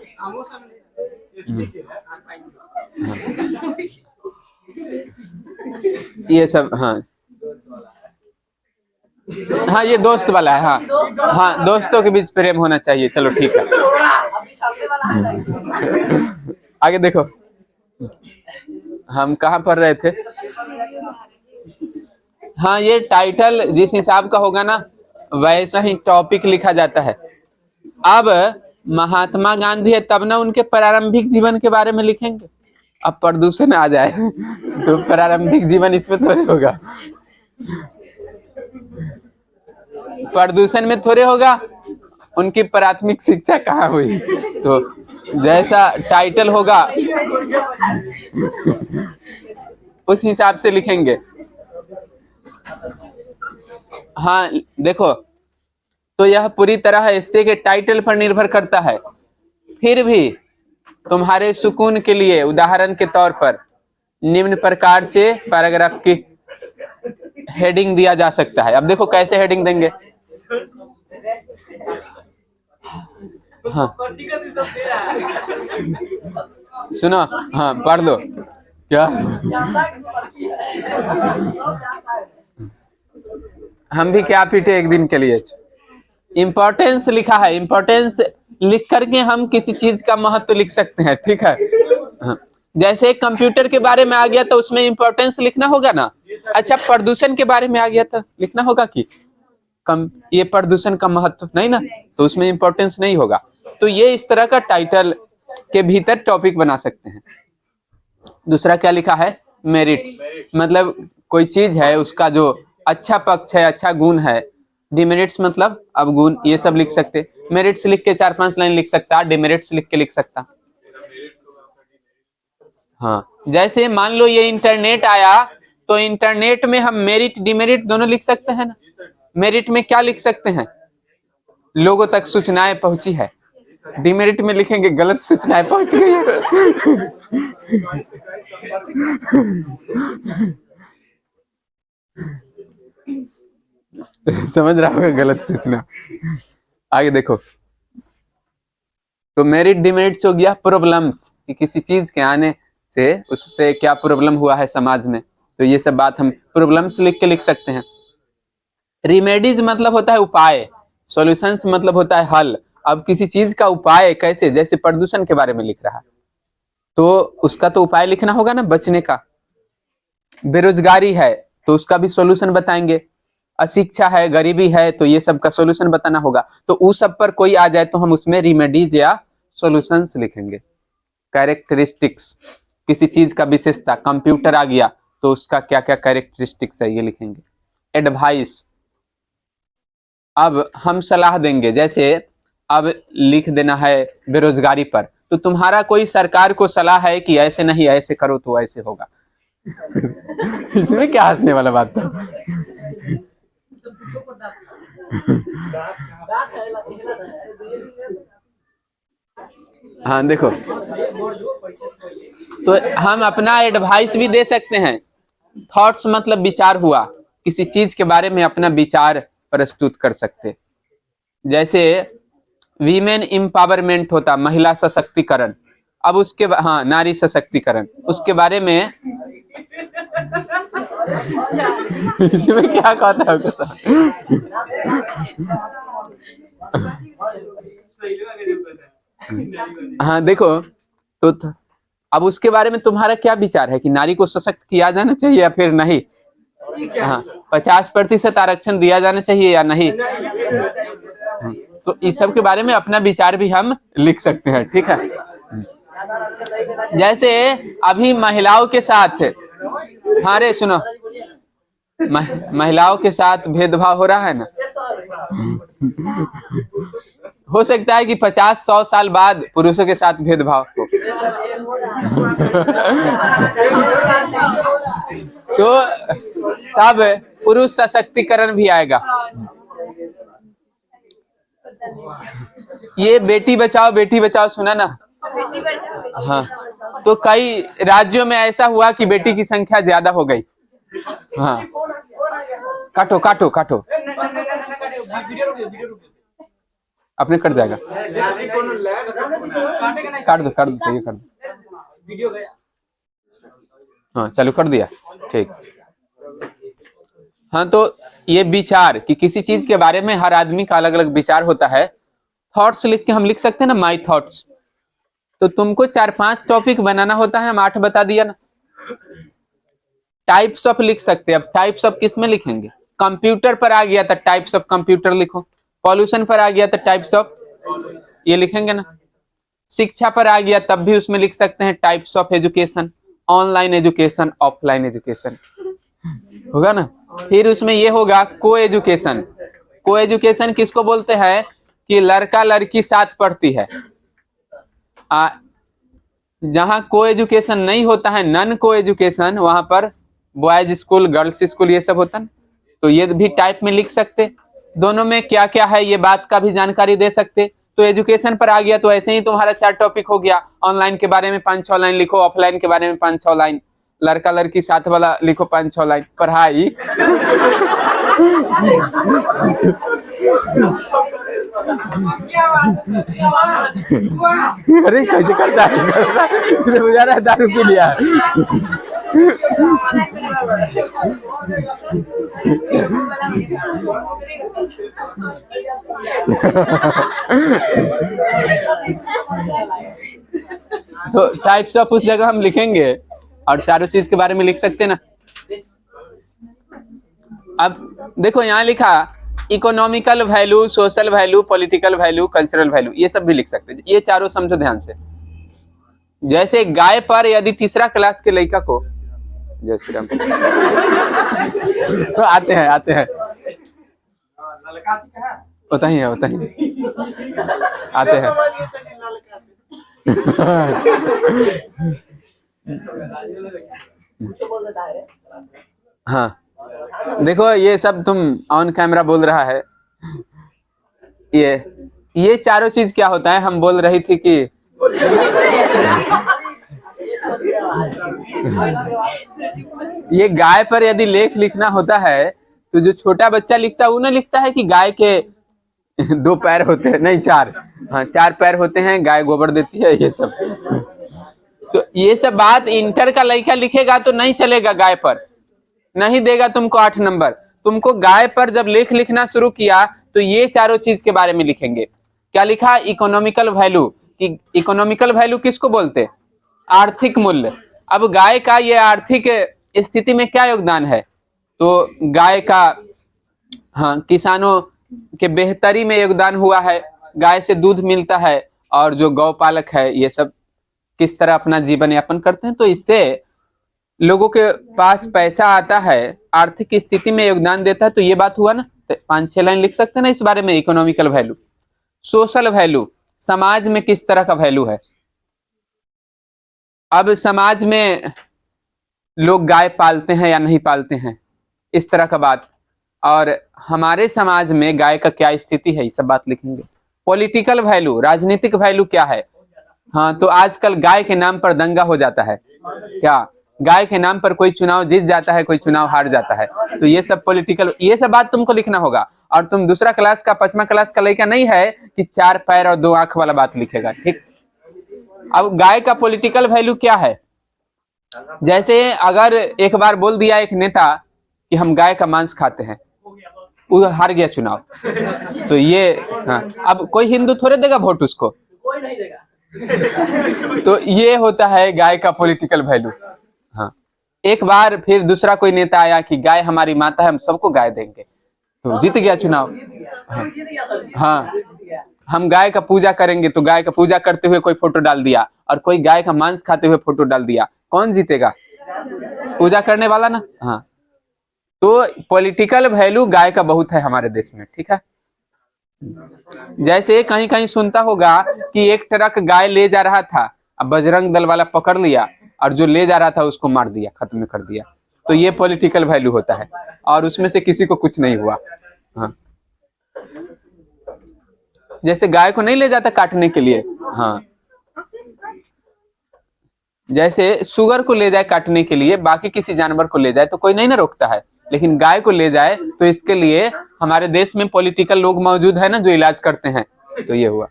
ये सब हाँ हाँ ये दोस्त वाला है। हाँ हाँ दोस्तों के बीच प्रेम होना चाहिए। चलो ठीक है। आगे देखो हम कहाँ पढ़ रहे थे। हाँ ये टाइटल जिस हिसाब का होगा ना वैसा ही टॉपिक लिखा जाता है। अब महात्मा गांधी है तब ना उनके प्रारंभिक जीवन के बारे में लिखेंगे। अब प्रदूषण आ जाए तो प्रारंभिक जीवन इसमें थोड़े होगा, प्रदूषण में थोड़े होगा। उनकी प्राथमिक शिक्षा कहाँ हुई, तो जैसा टाइटल होगा उस हिसाब से लिखेंगे। हाँ देखो तो यह पूरी तरह एस्से के टाइटल पर निर्भर करता है। फिर भी तुम्हारे सुकून के लिए उदाहरण के तौर पर निम्न प्रकार से पैराग्राफ की हेडिंग दिया जा सकता है। अब देखो कैसे हेडिंग देंगे। हाँ सुनो, हाँ पढ़ दो। क्या हम भी क्या पीटे एक दिन के लिए। इम्पोर्टेंस लिखा है, इम्पोर्टेंस लिख करके हम किसी चीज का महत्व लिख सकते हैं। ठीक है। हाँ। जैसे कंप्यूटर के बारे में आ गया तो उसमें इम्पोर्टेंस लिखना होगा ना। अच्छा प्रदूषण के बारे में आ गया तो लिखना होगा कि ये प्रदूषण का महत्व नहीं ना, तो उसमें इम्पोर्टेंस नहीं होगा। तो ये इस तरह का टाइटल के भीतर टॉपिक बना सकते हैं। दूसरा क्या लिखा है, मेरिट्स, मतलब कोई चीज है उसका जो अच्छा पक्ष है, अच्छा गुण है। डिमेरिट्स मतलब अवगुण, ये सब लिख सकते। मेरिट्स लिख के 4-5 लाइन लिख सकता, डिमेरिट्स लिख के लिख सकता। हाँ जैसे मान लो ये इंटरनेट आया तो इंटरनेट में हम मेरिट डिमेरिट दोनों लिख सकते हैं ना। मेरिट में क्या लिख सकते हैं, लोगों तक सूचनाएं पहुंची है। डिमेरिट में लिखेंगे गलत सूचनाएं पहुंच गई है। समझ रहा होगा गलत सूचना। आगे देखो तो मेरिट डिमेरिट्स हो गया प्रॉब्लम्स, कि किसी चीज के आने से उससे क्या प्रॉब्लम हुआ है समाज में, तो ये सब बात हम प्रॉब्लम्स लिख के लिख सकते हैं। रिमेडीज मतलब होता है उपाय, सॉल्यूशंस मतलब होता है हल। अब किसी चीज का उपाय कैसे, जैसे प्रदूषण के बारे में लिख रहा है तो उसका तो उपाय लिखना होगा ना बचने का। बेरोजगारी है तो उसका भी सॉल्यूशन बताएंगे। अशिक्षा है, गरीबी है, तो ये सब का सॉल्यूशन बताना होगा। तो उस सब पर कोई आ जाए तो हम उसमें रिमेडीज या सॉल्यूशंस लिखेंगे। कैरेक्टरिस्टिक्स, किसी चीज का विशेषता, कंप्यूटर आ गया तो उसका क्या क्या कैरेक्टरिस्टिक्स है ये लिखेंगे। एडवाइस, अब हम सलाह देंगे। जैसे अब लिख देना है बेरोजगारी पर, तो तुम्हारा कोई सरकार को सलाह है कि ऐसे नहीं ऐसे करो तो ऐसे होगा। इसमें क्या हंसने वाला बात था। हाँ देखो तो हम अपना एडवाइस भी दे सकते हैं। थॉट्स मतलब विचार हुआ, किसी चीज के बारे में अपना विचार प्रस्तुत कर सकते। जैसे वीमेन एम्पावरमेंट होता, महिला सशक्तिकरण। अब उसके हाँ नारी सशक्तिकरण, उसके बारे में इसमें क्या कहता है। हाँ देखो तो अब उसके बारे में तुम्हारा क्या विचार है कि नारी को सशक्त किया जाना चाहिए या फिर नहीं। हाँ 50% आरक्षण दिया जाना चाहिए या नहीं। तो इस सब के बारे में अपना विचार भी हम लिख सकते हैं। ठीक है। जैसे अभी महिलाओं के साथ, हाँ रे सुनो, महिलाओं के साथ भेदभाव हो रहा है ना। हो सकता है कि 50-100 साल बाद पुरुषों के साथ भेदभाव हो। तो तब पुरुष सशक्तिकरण भी आएगा। ये बेटी बचाओ सुना ना? हाँ, तो कई राज्यों में ऐसा हुआ कि बेटी की संख्या ज्यादा हो गई। हाँ, काटो काटो काटो, अपने कट जाएगा। काट दो चाहिए कर दो। हाँ चलो कर दिया, ठीक। हाँ, तो ये विचार कि किसी चीज के बारे में हर आदमी का अलग अलग विचार होता है। थॉट्स लिख के हम लिख सकते हैं ना, माई थॉट्स। तो तुमको 4-5 टॉपिक बनाना होता है, हम 8 बता दिया ना। टाइप्स ऑफ लिख सकते हैं। अब टाइप्स ऑफ किस में लिखेंगे? कंप्यूटर पर आ गया तो टाइप्स ऑफ कंप्यूटर लिखो। पॉल्यूशन पर आ गया तो टाइप्स ऑफ ये लिखेंगे ना। शिक्षा पर आ गया तब भी उसमें लिख सकते हैं types of education, online education, offline education, होगा ना। फिर उसमें ये होगा को एजुकेशन। को एजुकेशन किसको बोलते हैं? कि लड़का लड़की साथ पढ़ती है। जहां को एजुकेशन नहीं होता है, नन को एजुकेशन, वहां पर बॉयज स्कूल, गर्ल्स स्कूल, ये सब होता है। तो ये भी टाइप में लिख सकते। दोनों में क्या क्या है ये बात का भी जानकारी दे सकते। तो एजुकेशन पर आ गया तो ऐसे ही तुम्हारा 4 टॉपिक हो गया। ऑनलाइन के बारे में 5-6 लाइन लिखो, ऑफलाइन के बारे में 5-6 लाइन, लड़का लड़की साथ वाला लिखो 5-6 लाइन। पढ़ाई अरे कैसे करता है, गुजारा है, दारू पी लिया। तो टाइप्स ऑफ उस जगह हम लिखेंगे और चारों चीज के बारे में लिख सकते ना। अब देखो यहाँ लिखा economical value, social value, political value, cultural value, ये सब भी लिख सकते हैं। ये चारों समझो ध्यान से। जैसे गाय पर यदि तीसरा क्लास के लड़का को, जय श्री राम, तो आते हैं होता ही है आते हैं। हाँ देखो ये सब तुम ऑन कैमरा बोल रहा है। ये चारों चीज क्या होता है? हम बोल रही थी कि ये गाय पर यदि लेख लिखना होता है तो जो छोटा बच्चा लिखता है वो ना लिखता है कि गाय के 2 पैर होते हैं, नहीं 4, हाँ 4 पैर होते हैं, गाय गोबर देती है, ये सब। तो ये सब बात इंटर का लड़का लिखेगा तो नहीं चलेगा, गाय पर नहीं देगा तुमको 8 नंबर। तुमको गाय पर जब लेख लिखना शुरू किया तो ये चारों चीज के बारे में लिखेंगे। क्या लिखा? Economical value. कि इकोनॉमिकल वैल्यू किसको बोलते? आर्थिक मूल्य। अब गाय का ये आर्थिक स्थिति में क्या योगदान है? तो गाय का, हाँ, किसानों के बेहतरी में योगदान हुआ है। गाय से दूध मिलता है और जो गौपालक है ये सब किस तरह अपना जीवन यापन करते हैं, तो इससे लोगों के पास पैसा आता है, आर्थिक स्थिति में योगदान देता है। तो ये बात हुआ ना, तो 5-6 लाइन लिख सकते हैं ना इस बारे में। Economical value. सोशल वैल्यू, समाज में किस तरह का वैल्यू है। अब समाज में लोग गाय पालते हैं या नहीं पालते हैं, इस तरह का बात। और हमारे समाज में गाय का क्या स्थिति है, ये सब बात लिखेंगे। पॉलिटिकल वैल्यू, राजनीतिक वैल्यू क्या है। हाँ, तो आजकल गाय के नाम पर दंगा हो जाता है। क्या? गाय के नाम पर कोई चुनाव जीत जाता है, कोई चुनाव हार जाता है। तो ये सब पॉलिटिकल, ये सब बात तुमको लिखना होगा। और तुम दूसरा क्लास का, 5वां क्लास का लड़का नहीं है कि 4 पैर और 2 आंख वाला बात लिखेगा, ठीक। अब गाय का पॉलिटिकल वैल्यू क्या है? जैसे अगर एक बार बोल दिया एक नेता कि हम गाय का मांस खाते हैं, वो हार गया चुनाव, तो ये, हाँ, अब कोई हिंदू थोड़े देगा वोट उसको, कोई नहीं देगा। तो ये होता है गाय का पॉलिटिकल वैल्यू। हाँ, एक बार फिर दूसरा कोई नेता आया कि गाय हमारी माता है, हम सबको गाय देंगे, तो जीत गया चुनाव। हाँ, हम गाय का पूजा करेंगे, तो गाय का पूजा करते हुए कोई फोटो डाल दिया और कोई गाय का मांस खाते हुए फोटो डाल दिया, कौन जीतेगा? पूजा करने वाला ना। हाँ, तो पॉलिटिकल वैल्यू गाय का बहुत है हमारे देश में, ठीक है। जैसे कहीं कहीं सुनता होगा कि एक ट्रक गाय ले जा रहा था, अब बजरंग दल वाला पकड़ लिया और जो ले जा रहा था उसको मार दिया, खत्म कर दिया। तो ये पॉलिटिकल वैल्यू होता है, और उसमें से किसी को कुछ नहीं हुआ। हाँ, जैसे गाय को नहीं ले जाता काटने के लिए, हाँ, जैसे सुगर को ले जाए काटने के लिए, बाकी किसी जानवर को ले जाए तो कोई नहीं ना रोकता है, लेकिन गाय को ले जाए तो इसके लिए हमारे देश में पॉलिटिकल लोग मौजूद है ना जो इलाज करते हैं, तो ये हुआ।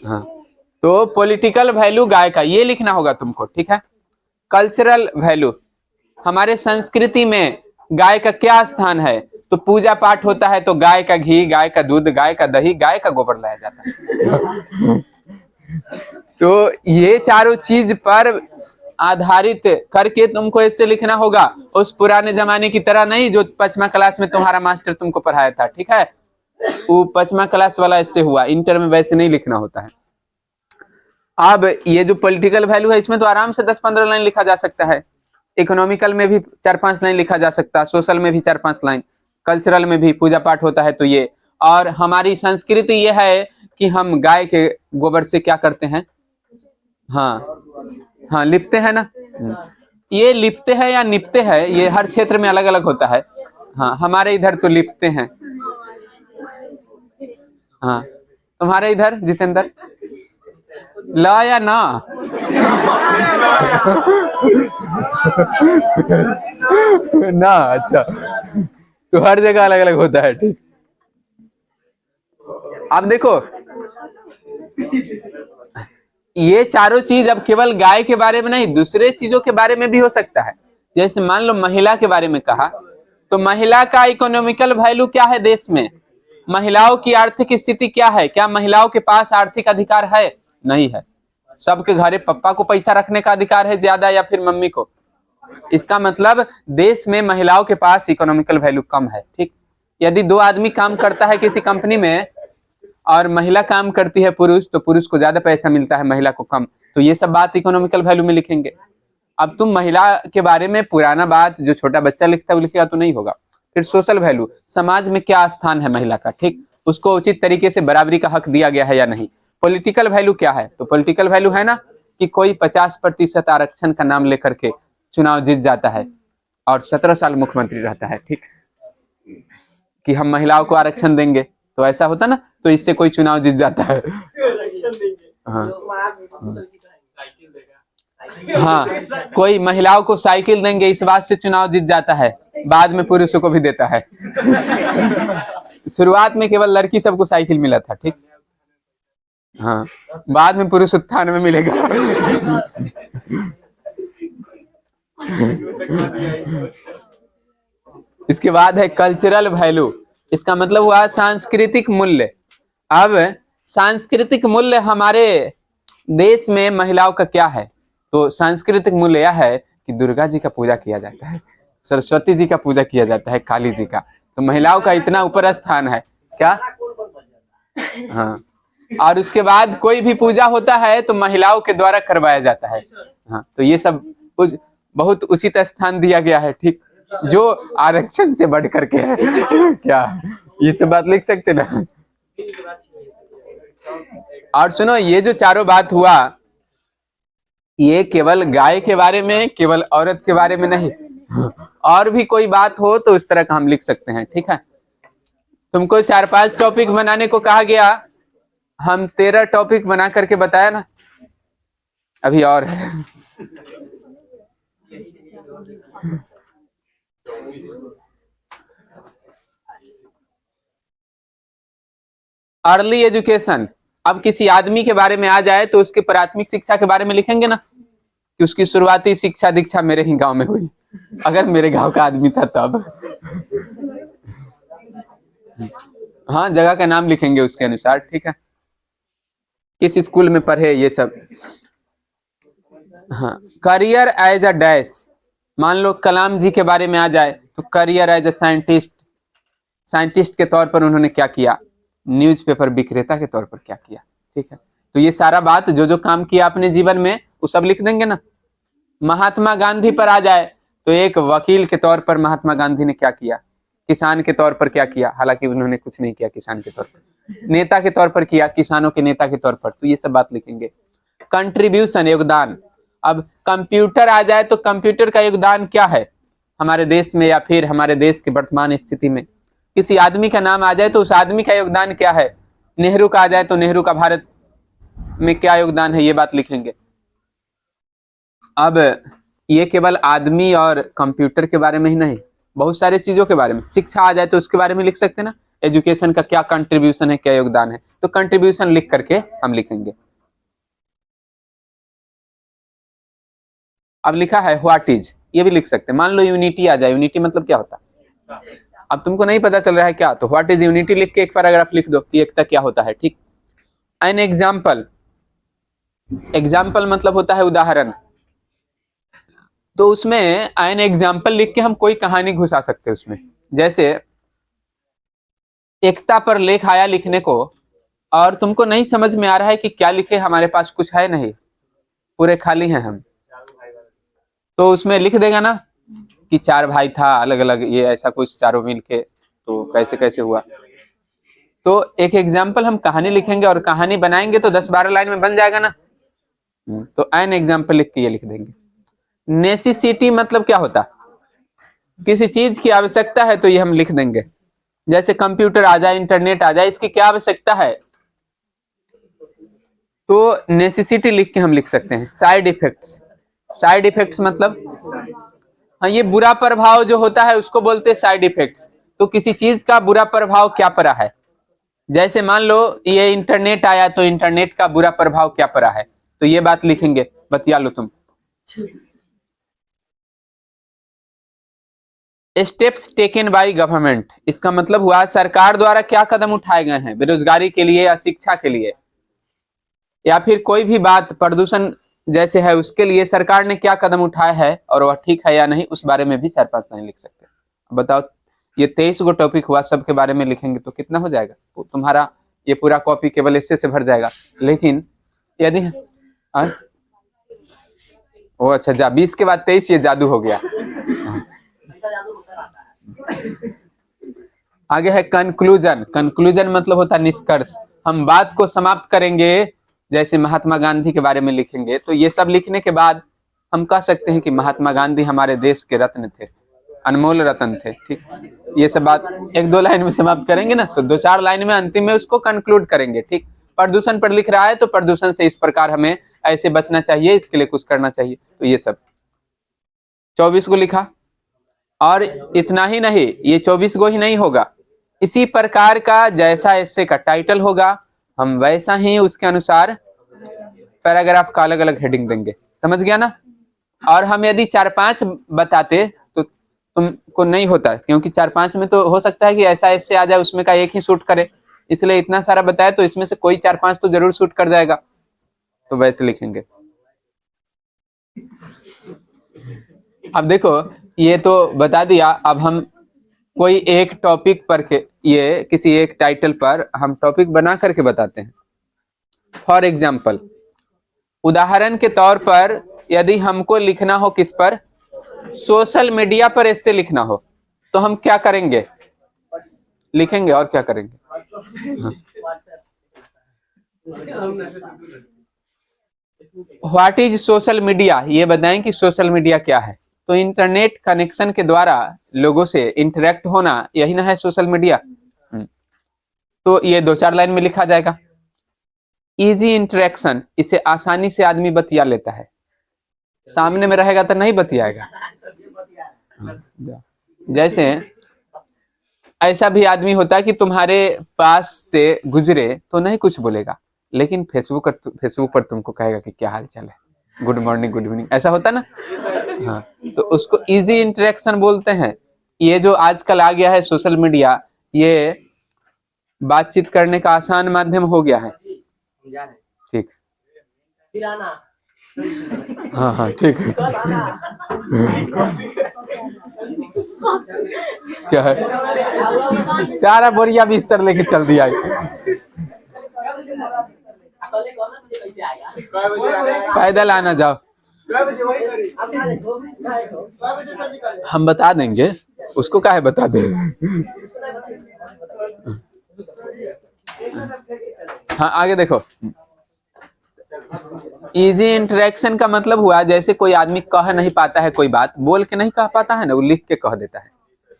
हाँ, तो पॉलिटिकल वैल्यू गाय का ये लिखना होगा तुमको, ठीक है। कल्चरल वैल्यू, हमारे संस्कृति में गाय का क्या स्थान है, तो पूजा पाठ होता है तो गाय का घी, गाय का दूध, गाय का दही, गाय का गोबर लाया जाता है। तो ये चारों चीज पर आधारित करके तुमको ऐसे लिखना होगा, उस पुराने जमाने की तरह नहीं जो 5वीं क्लास में तुम्हारा मास्टर तुमको पढ़ाया था, ठीक है, वो 5वीं क्लास वाला ऐसे हुआ, इंटर में वैसे नहीं लिखना होता है। अब ये जो पॉलिटिकल वैल्यू है इसमें तो आराम से 10-15 लाइन लिखा जा सकता है, इकोनॉमिकल में भी 4-5 लाइन लिखा जा सकता है, सोशल में भी 4-5 लाइन, कल्चरल में भी पूजा पाठ होता है तो ये। और हमारी संस्कृति ये है कि हम गाय के गोबर से क्या करते हैं, हाँ हाँ, लिपते हैं ना, ये लिपते हैं या निपते हैं, ये हर क्षेत्र में अलग अलग होता है। हाँ, हमारे इधर तो लिपते हैं। हाँ, तुम्हारे इधर जितेंद्र, ला या ना? ना, अच्छा, तो हर जगह अलग अलग होता है, ठीक। अब देखो ये चारों चीज अब केवल गाय के बारे में नहीं, दूसरे चीजों के बारे में भी हो सकता है। जैसे मान लो महिला के बारे में कहा, तो महिला का इकोनॉमिकल वैल्यू क्या है देश में, महिलाओं की आर्थिक स्थिति क्या है, क्या महिलाओं के पास आर्थिक अधिकार है, नहीं है। सबके घरे पप्पा को पैसा रखने का अधिकार है ज्यादा या फिर मम्मी को, इसका मतलब देश में महिलाओं के पास इकोनॉमिकल वैल्यू कम है, ठीक। यदि 2 आदमी काम करता है किसी कंपनी में और महिला काम करती है पुरुष, तो पुरुष को ज्यादा पैसा मिलता है, महिला को कम, तो ये सब बात इकोनॉमिकल वैल्यू में लिखेंगे। अब तुम महिला के बारे में पुराना बात जो छोटा बच्चा लिखता है वो लिखेगा तो नहीं होगा। फिर सोशल वैल्यू, समाज में क्या स्थान है महिला का, ठीक, उसको उचित तरीके से बराबरी का हक दिया गया है या नहीं। पॉलिटिकल वैल्यू क्या है, तो पॉलिटिकल वैल्यू है ना कि कोई 50% आरक्षण का नाम लेकर के चुनाव जीत जाता है और 17 साल मुख्यमंत्री रहता है, ठीक, कि हम महिलाओं को आरक्षण देंगे, तो ऐसा होता ना, तो इससे कोई चुनाव जीत जाता है। हाँ, हाँ, कोई महिलाओं को साइकिल देंगे इस बात से चुनाव जीत जाता है, बाद में पुरुषों को भी देता है। शुरुआत में केवल लड़की सबको साइकिल मिला था, ठीक, हाँ, बाद में पुरुष उत्थान में मिलेगा। इसके बाद है कल्चरल वैल्यू, इसका मतलब हुआ सांस्कृतिक मूल्य। अब सांस्कृतिक मूल्य हमारे देश में महिलाओं का क्या है, तो सांस्कृतिक मूल्य यह है कि दुर्गा जी का पूजा किया जाता है, सरस्वती जी का पूजा किया जाता है, काली जी का, तो महिलाओं का इतना ऊपर स्थान है क्या। हाँ, और उसके बाद कोई भी पूजा होता है तो महिलाओं के द्वारा करवाया जाता है। हाँ, तो ये सब बहुत उचित स्थान दिया गया है, ठीक, जो आरक्षण से बढ़ करके है। क्या ये सब बात लिख सकते ना। और सुनो, ये जो चारों बात हुआ ये केवल गाय के बारे में, केवल औरत के बारे में नहीं, और भी कोई बात हो तो उस तरह का हम लिख सकते हैं, ठीक है। तुमको 4-5 टॉपिक बनाने को कहा गया, हम 13 टॉपिक बना करके बताया ना, अभी और है। अर्ली एजुकेशन, अब किसी आदमी के बारे में आ जाए तो उसकी प्राथमिक शिक्षा के बारे में लिखेंगे ना कि उसकी शुरुआती शिक्षा दीक्षा मेरे ही गांव में हुई, अगर मेरे गांव का आदमी था तब। हाँ, जगह का नाम लिखेंगे उसके अनुसार, ठीक है, किस स्कूल में पढ़े, ये सब। हाँ, करियर एज अ डैश, मान लो कलाम जी के बारे में आ जाए तो career as a scientist, scientist के तौर पर उन्होंने क्या किया, न्यूज़पेपर विक्रेता के तौर पर क्या किया, ठीक है। तो ये सारा बात जो जो काम किया अपने जीवन में वो सब लिख देंगे ना। महात्मा गांधी पर आ जाए तो एक वकील के तौर पर महात्मा गांधी ने क्या किया, किसान के तौर पर क्या किया, हालांकि उन्होंने कुछ नहीं किया किसान के तौर पर, नेता के तौर पर किया, किसानों के नेता के तौर पर, तो ये सब बात लिखेंगे। कंट्रीब्यूशन, योगदान, अब कंप्यूटर आ जाए तो कंप्यूटर का योगदान क्या है हमारे देश में, या फिर हमारे देश की वर्तमान स्थिति में? किसी आदमी का नाम आ जाए तो उस आदमी का योगदान क्या है? नेहरू का आ जाए तो नेहरू का भारत में क्या योगदान है, ये बात लिखेंगे। अब ये केवल आदमी और कंप्यूटर के बारे में ही नहीं, बहुत सारी चीजों के बारे में। शिक्षा आ जाए तो उसके बारे में लिख सकते हैं ना, एजुकेशन का क्या कंट्रीब्यूशन है, क्या योगदान है, तो कंट्रीब्यूशन लिख करके हम लिखेंगे। अब लिखा है व्हाट इज, ये भी लिख सकते हैं। मान लो यूनिटी आ जाए, यूनिटी मतलब क्या होता है, अब तुमको नहीं पता चल रहा है क्या, तो व्हाट इज यूनिटी लिख के एक पैराग्राफ लिख दो कि एकता क्या होता है, ठीक। एन एग्जाम्पल, एग्जाम्पल मतलब होता है उदाहरण, तो उसमें एन एग्जाम्पल लिख के हम कोई कहानी घुसा सकते हैं उसमें। जैसे एकता पर लेख आया लिखने को, और तुमको नहीं समझ में आ रहा है कि क्या लिखे, हमारे पास कुछ है नहीं, पूरे खाली हैं हम, तो उसमें लिख देगा ना कि 4 भाई था अलग अलग, ये ऐसा कुछ चारों मिल के, तो कैसे कैसे हुआ। तो एक एग्जाम्पल हम कहानी लिखेंगे और कहानी बनाएंगे तो 10-12 लाइन में बन जाएगा ना। तो एन एग्जाम्पल लिख के ये लिख देंगे। नेसेसिटी मतलब क्या होता, किसी चीज की आवश्यकता है तो ये हम लिख देंगे। जैसे कंप्यूटर आ जाए, इंटरनेट आ जाए, इसकी क्या आवश्यकता है, तो नेसेसिटी लिख के हम लिख सकते हैं। साइड इफेक्ट्स, साइड इफेक्ट्स मतलब, हाँ, ये बुरा प्रभाव जो होता है उसको बोलते हैं साइड इफेक्ट्स। तो किसी चीज का बुरा प्रभाव क्या पड़ा है, जैसे मान लो ये इंटरनेट आया तो इंटरनेट का बुरा प्रभाव क्या पड़ा है, तो ये बात लिखेंगे, बतिया लो तुम। स्टेप्स टेकन बाय गवर्नमेंट, इसका मतलब हुआ सरकार द्वारा क्या कदम उठाए गए हैं बेरोजगारी के लिए या शिक्षा के लिए, या फिर कोई भी बात प्रदूषण जैसे है उसके लिए सरकार ने क्या कदम उठाया है और वह ठीक है या नहीं, उस बारे में भी 4-5 लाइन लिख सकते हैं। बताओ, ये 23 गो टॉपिक हुआ, सबके बारे में लिखेंगे तो कितना हो जाएगा, तो तुम्हारा ये पूरा कॉपी केवल इससे से भर जाएगा। लेकिन यदि ओ अच्छा, 20 के बाद 23, ये जादू हो गया। आगे है कंक्लूजन, कंक्लूजन मतलब होता है निष्कर्ष, हम बात को समाप्त करेंगे। जैसे महात्मा गांधी के बारे में लिखेंगे तो ये सब लिखने के बाद हम कह सकते हैं कि महात्मा गांधी हमारे देश के रत्न थे, अनमोल रत्न थे, ठीक। ये सब बात 1-2 लाइन में समाप्त करेंगे ना, तो 2-4 लाइन में अंतिम में उसको कंक्लूड करेंगे, ठीक। प्रदूषण पर लिख रहा है तो प्रदूषण से इस प्रकार हमें ऐसे बचना चाहिए, इसके लिए कुछ करना चाहिए, तो ये सब 24 को लिखा। और इतना ही नहीं, ये 24 गो ही नहीं होगा, इसी प्रकार का जैसा ऐसे का टाइटल होगा हम वैसा ही उसके अनुसार पैराग्राफ का अलग अलग हेडिंग देंगे, समझ गया ना। और हम यदि 4-5 बताते तो तुमको नहीं होता, क्योंकि 4-5 में तो हो सकता है कि ऐसा ऐसे आ जाए उसमें का एक ही शूट करे, इसलिए इतना सारा बताया तो इसमें से कोई 4-5 तो जरूर शूट कर जाएगा, तो वैसे लिखेंगे। अब देखो, ये तो बता दिया, अब हम कोई एक टॉपिक पर के, ये किसी एक टाइटल पर हम टॉपिक बना करके बताते हैं। फॉर एग्जाम्पल, उदाहरण के तौर पर यदि हमको लिखना हो किस पर, सोशल मीडिया पर ऐसे लिखना हो, तो हम क्या करेंगे, लिखेंगे और क्या करेंगे। व्हाट इज सोशल मीडिया, ये बताएं कि सोशल मीडिया क्या है। तो इंटरनेट कनेक्शन के द्वारा लोगों से इंटरेक्ट होना, यही ना है सोशल मीडिया। तो ये 2-4 लाइन में लिखा जाएगा। इजी इंटरेक्शन, इसे आसानी से आदमी बतिया लेता है, सामने में रहेगा तो नहीं बतियाएगा। जैसे ऐसा भी आदमी होता है कि तुम्हारे पास से गुजरे तो नहीं कुछ बोलेगा, लेकिन फेसबुक पर तुमको कहेगा कि क्या हाल चाल है, गुड मॉर्निंग, गुड इवनिंग, ऐसा होता ना। हाँ, तो उसको इजी इंटरेक्शन बोलते हैं। ये जो आजकल आ गया है सोशल मीडिया, ये बातचीत करने का आसान माध्यम हो गया है, ठीक। हाँ हाँ ठीक है, क्या है, सारा बोरिया बिस्तर लेके चल दिया। पैदल आना, जाओ, हम बता देंगे, उसको काहे बता दे। हाँ आगे देखो, इजी इंटरेक्शन का मतलब हुआ जैसे कोई आदमी कह नहीं पाता है, कोई बात बोल के नहीं कह पाता है ना, वो लिख के कह देता है।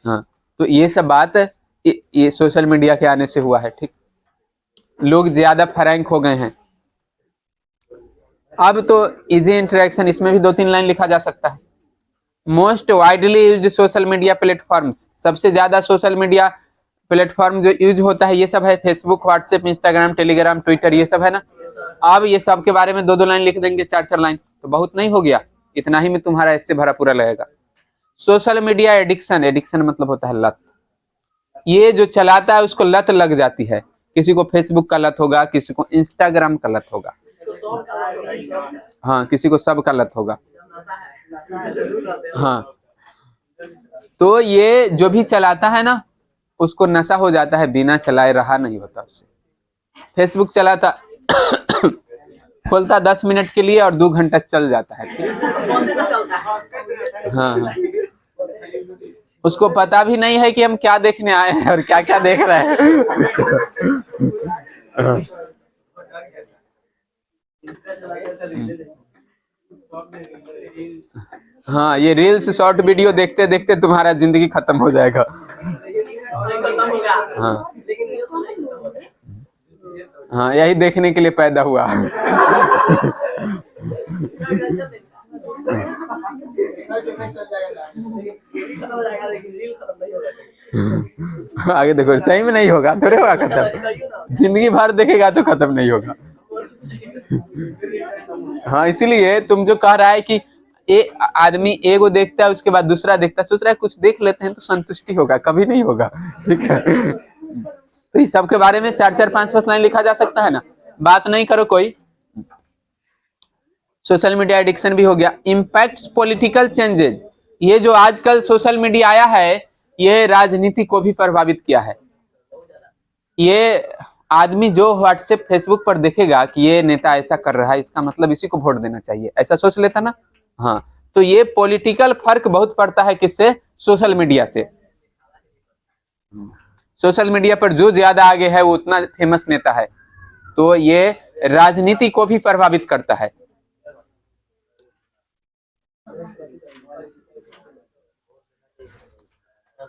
हाँ, तो ये सब बात ये सोशल मीडिया के आने से हुआ है। ठीक, लोग ज्यादा फ्रैंक हो गए हैं। अब तो इजी इंटरेक्शन, इसमें भी 2-3 लाइन लिखा जा सकता है। Most widely used social media platforms, सबसे ज्यादा सोशल मीडिया प्लेटफॉर्म जो यूज होता है ये सब है Facebook, WhatsApp, Instagram, Telegram, Twitter, ये सब है ना। अब ये सब के बारे में 2-2 लाइन लिख देंगे, 4-4 लाइन, तो बहुत नहीं हो गया? इतना ही में तुम्हारा इससे भरा पूरा लगेगा। सोशल मीडिया एडिक्शन, एडिक्शन मतलब होता है लत। ये जो चलाता है उसको लत लग जाती है। किसी को फेसबुक का लत होगा, किसी को इंस्टाग्राम का लत होगा, हाँ, किसी को सब का लत होगा। हाँ, तो ये जो भी चलाता है ना उसको नशा हो जाता है, बिना चलाए रहा नहीं होता उससे। फेसबुक चलाता खोलता 10 मिनट के लिए और 2 घंटा चल जाता है। हाँ, हाँ, उसको पता भी नहीं है कि हम क्या देखने आए हैं और क्या क्या देख रहे हैं। हाँ, ये रील्स शॉर्ट वीडियो देखते देखते तुम्हारा जिंदगी खत्म हो जाएगा। हाँ, हाँ, यही देखने के लिए पैदा हुआ। आगे देखो, सही में नहीं होगा, थोड़े होगा खत्म, जिंदगी भर देखेगा तो खत्म नहीं होगा। हाँ, इसीलिए तुम जो कह रहा है कि आदमी एगो देखता है उसके बाद दूसरा देखता है, सोच रहा है कुछ देख लेते हैं तो संतुष्टि होगा, कभी नहीं होगा। ठीक है, तो इस सब के बारे में 4-4, 5-5 लाइन लिखा जा सकता है ना। बात नहीं करो कोई। सोशल मीडिया एडिक्शन भी हो गया। इम्पैक्ट्स पॉलिटिकल चेंजेज, ये जो आजकल सोशल मीडिया आया है ये राजनीति को भी प्रभावित किया है। ये आदमी जो व्हाट्सएप फेसबुक पर देखेगा कि ये नेता ऐसा कर रहा है, इसका मतलब इसी को वोट देना चाहिए, ऐसा सोच लेता ना। हाँ, तो ये पॉलिटिकल फर्क बहुत पड़ता है किससे? सोशल मीडिया से। सोशल मीडिया पर जो ज्यादा आगे है वो उतना फेमस नेता है, तो ये राजनीति को भी प्रभावित करता है।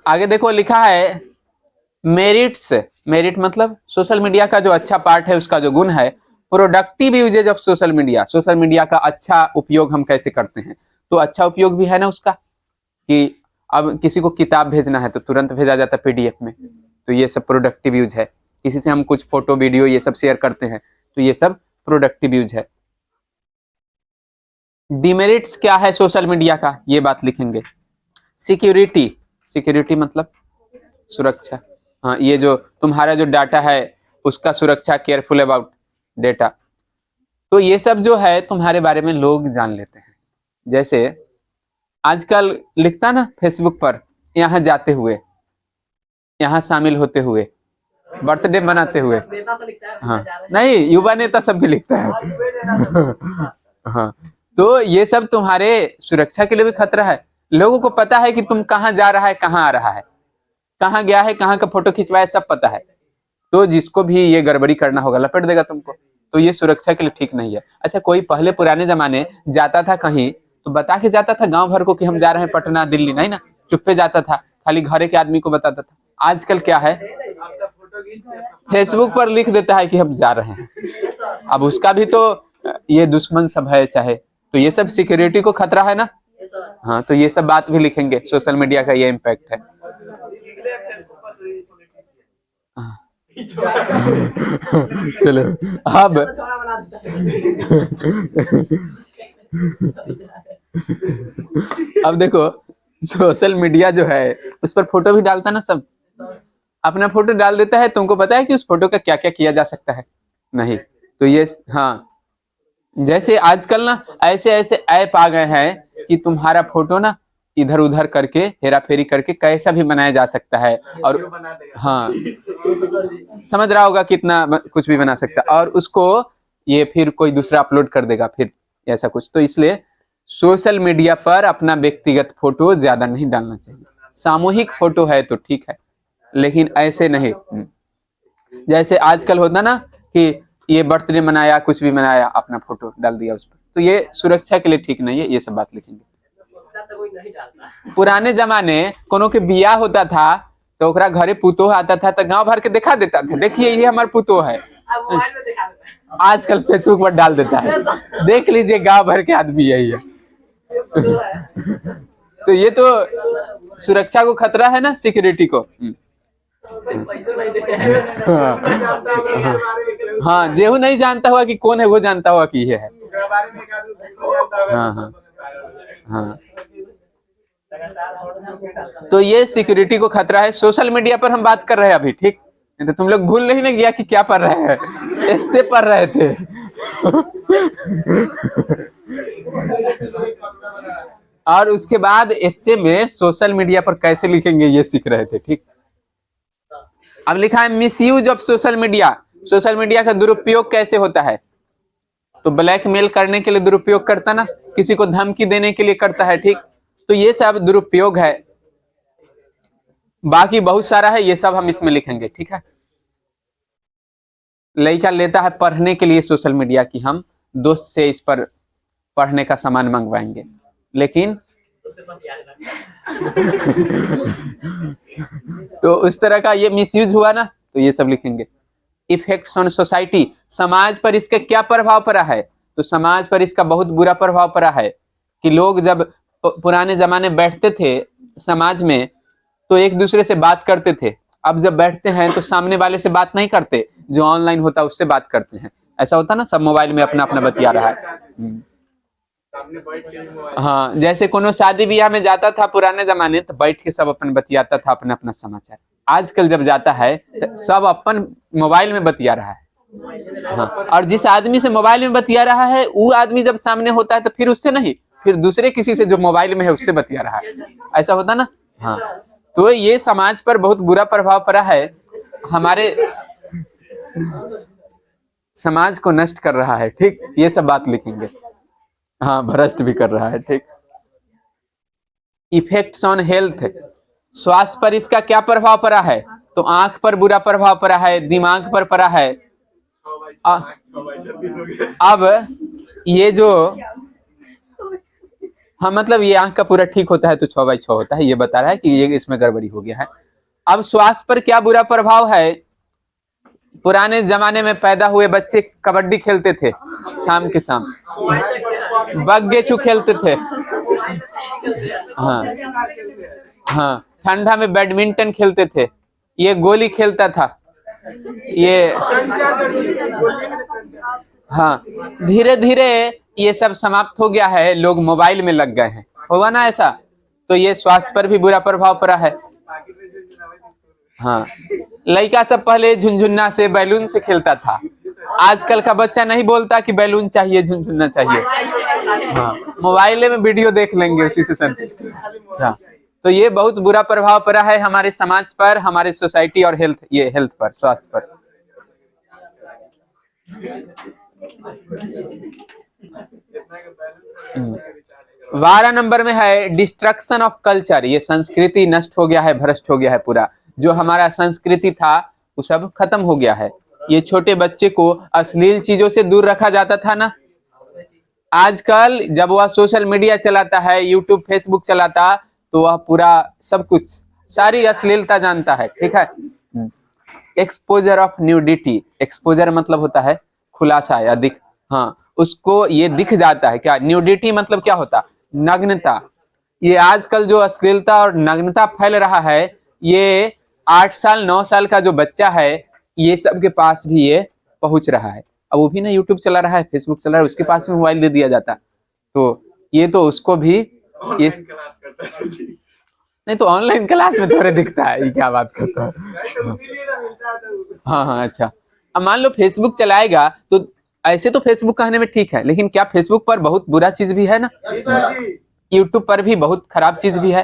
आगे देखो लिखा है मेरिट्स, मेरिट मतलब सोशल मीडिया का जो अच्छा पार्ट है, उसका जो गुण है, productive uses of social media, social media का अच्छा उपयोग हम कैसे करते हैं। तो अच्छा उपयोग भी है ना उसका, कि अब किसी को किताब भेजना है तो तुरंत भेजा जाता है पीडीएफ में, तो ये सब प्रोडक्टिव यूज है। किसी से हम कुछ फोटो वीडियो ये सब शेयर करते हैं तो ये सब प्रोडक्टिव यूज है। डिमेरिट्स क्या है सोशल मीडिया का, ये बात लिखेंगे। सिक्योरिटी, सिक्योरिटी मतलब सुरक्षा। हाँ, ये जो तुम्हारा जो डाटा है उसका सुरक्षा, केयरफुल अबाउट डेटा। तो ये सब जो है तुम्हारे बारे में लोग जान लेते हैं। जैसे आजकल लिखता ना फेसबुक पर, यहाँ जाते हुए, यहाँ शामिल होते हुए, बर्थडे मनाते हुए। हाँ, नहीं, युवा नेता सब भी लिखता है। हाँ, तो ये सब तुम्हारे सुरक्षा के लिए भी खतरा है। लोगों को पता है कि तुम कहाँ जा रहा है, कहाँ आ रहा है, कहाँ गया है, कहाँ का फोटो खिंचवाया, सब पता है। तो जिसको भी ये गड़बड़ी करना होगा लपेट देगा तुमको, तो ये सुरक्षा के लिए ठीक नहीं है। अच्छा, कोई पहले पुराने जमाने जाता था कहीं तो बता के जाता था गांव भर को कि हम जा रहे हैं पटना, दिल्ली, नहीं ना, चुप्पे जाता था, खाली घरे के आदमी को बताता था। आजकल क्या है, फेसबुक पर लिख देता है कि हम जा रहे हैं। अब उसका भी तो ये दुश्मन सब है चाहे, तो ये सब सिक्योरिटी को खतरा है ना। हाँ, तो ये सब बात भी लिखेंगे, सोशल मीडिया का ये इम्पैक्ट है। चलो अब अब देखो, सोशल मीडिया जो है उस पर फोटो भी डालता ना, सब अपना फोटो डाल देता है। तुमको पता है कि उस फोटो का क्या क्या किया जा सकता है? नहीं। तो ये, हाँ, जैसे आजकल ना ऐसे ऐसे ऐप आ गए हैं कि तुम्हारा फोटो ना इधर उधर करके, हेरा फेरी करके कैसा भी बनाया जा सकता है। और हाँ, समझ रहा होगा कितना कुछ भी बना सकता है, और उसको ये फिर कोई दूसरा अपलोड कर देगा फिर ऐसा कुछ। तो इसलिए सोशल मीडिया पर अपना व्यक्तिगत फोटो ज्यादा नहीं डालना चाहिए। सामूहिक फोटो है तो ठीक है, लेकिन ऐसे नहीं। जैसे आजकल होता ना कि ये बर्थडे मनाया, कुछ भी मनाया, अपना फोटो डाल दिया उस पर, तो ये सुरक्षा के लिए ठीक नहीं है, ये सब बात लिखेंगे। पुराने जमाने कोनो के बियाह होता था तो ओकरा घरे पुतोह आता था तो गांव भर के दिखा देता था, देखिए ये हमार पुतोह है। आजकल फेसबुक पर डाल देता है, देख लीजिए गांव भर के आदमी यही है। तो ये तो सुरक्षा को खतरा है ना, सिक्योरिटी को। हाँ, जेहू नहीं जानता हुआ कि कौन है, वो जानता हुआ कि ये है। हाँ हाँ हाँ, तो ये सिक्योरिटी को खतरा है। सोशल मीडिया पर हम बात कर रहे हैं अभी, ठीक, तो तुम लोग भूल नहीं ना गया कि क्या पढ़ रहे हैं, इससे पढ़ रहे थे। और उसके बाद एस्से में सोशल मीडिया पर कैसे लिखेंगे ये सीख रहे थे, ठीक। अब लिखा है misuse of social media. Social media का दुरुपयोग कैसे होता है, तो ब्लैकमेल करने के लिए दुरुपयोग करता ना, किसी को धमकी देने के लिए करता है, ठीक। तो ये सब दुरुपयोग है, बाकी बहुत सारा है, ये सब हम इसमें लिखेंगे, ठीक है। लड़का लेता है पढ़ने के लिए सोशल मीडिया की, हम दोस्त से इस पर पढ़ने का सामान मंगवाएंगे, लेकिन तो उस तरह का ये मिसयूज हुआ ना, तो ये सब लिखेंगे। इफेक्ट्स ऑन सोसाइटी, समाज पर इसका क्या प्रभाव पड़ा है, तो समाज पर इसका बहुत बुरा प्रभाव पड़ा है कि लोग जब पुराने जमाने बैठते थे समाज में तो एक दूसरे से बात करते थे, अब जब बैठते हैं तो सामने वाले से बात नहीं करते, जो ऑनलाइन होता है उससे बात करते हैं। ऐसा होता ना, सब मोबाइल में अपना अपना बतिया रहा है। हाँ, जैसे कोनो शादी ब्याह में जाता था पुराने जमाने तो बैठ के सब अपन बतियाता था अपना अपना समाचार। आजकल जब जाता है तो सब अपन मोबाइल में बतिया रहा है। हाँ, और जिस आदमी से मोबाइल में बतिया रहा है वो आदमी जब सामने होता है तो फिर उससे नहीं, फिर दूसरे किसी से जो मोबाइल में है उससे बतिया रहा है। ऐसा होता ना। हाँ, तो ये समाज पर बहुत बुरा प्रभाव पड़ा है, हमारे समाज को नष्ट कर रहा है, ठीक। ये सब बात लिखेंगे। हाँ, भ्रष्ट भी कर रहा है, ठीक। इफेक्ट्स ऑन हेल्थ, स्वास्थ्य पर इसका क्या प्रभाव पड़ा है, तो आंख पर बुरा प्रभाव पड़ा है, दिमाग पर पड़ा है। अब ये जो हाँ, मतलब ये आंख का पूरा ठीक होता है तो 6/6 होता है, ये बता रहा है कि ये इसमें गड़बड़ी हो गया है। अब स्वास्थ्य पर क्या बुरा प्रभाव है, पुराने जमाने में पैदा हुए बच्चे कबड्डी खेलते थे शाम के शाम, बग्गेचू खेलते थे। हाँ हाँ, ठंडा में बैडमिंटन खेलते थे, ये गोली खेलता था, ये हाँ, धीरे धीरे ये सब समाप्त हो गया है, लोग मोबाइल में लग गए हैं, होगा ना ऐसा। तो ये स्वास्थ्य पर भी बुरा प्रभाव पड़ा है। हाँ, लड़का सब पहले झुनझुन्ना से बैलून से खेलता था, आजकल का बच्चा नहीं बोलता कि बैलून चाहिए, झुनझुन्ना चाहिए। हाँ, मोबाइल में वीडियो देख लेंगे, उसी से संतुष्ट। हाँ, तो ये बहुत बुरा प्रभाव पड़ा है हमारे समाज पर, हमारे सोसाइटी और हेल्थ, ये हेल्थ पर, स्वास्थ्य पर। 12 नंबर में है डिस्ट्रक्शन ऑफ कल्चर, ये संस्कृति नष्ट हो गया है, भ्रष्ट हो गया है पूरा, जो हमारा संस्कृति था वो सब खत्म हो गया है। ये छोटे बच्चे को अश्लील चीजों से दूर रखा जाता था ना, आजकल जब वह सोशल मीडिया चलाता है, यूट्यूब फेसबुक चलाता, तो वह पूरा सब कुछ सारी अश्लीलता जानता है, ठीक है। एक्सपोजर ऑफ न्यूडिटी, एक्सपोजर मतलब होता है खुलासा या दिख, हाँ, उसको ये दिख जाता है क्या, न्यूडिटी मतलब क्या होता, नग्नता। ये आजकल जो अश्लीलता और नग्नता फैल रहा है, ये 8 साल 9 साल का जो बच्चा है ये सबके पास भी ये पहुंच रहा है। अब वो भी ना यूट्यूब चला रहा है, फेसबुक चला रहा है, उसके पास में मोबाइल दे दिया जाता, तो ये तो उसको भी ये नहीं, तो ऑनलाइन क्लास में थोड़े दिखता है, ये क्या बात करता है। हाँ हाँ, अच्छा, अब मान लो फेसबुक चलाएगा तो ऐसे तो फेसबुक कहने में ठीक है, लेकिन क्या फेसबुक पर बहुत बुरा चीज भी है ना, यूट्यूब पर भी बहुत खराब चीज भी है।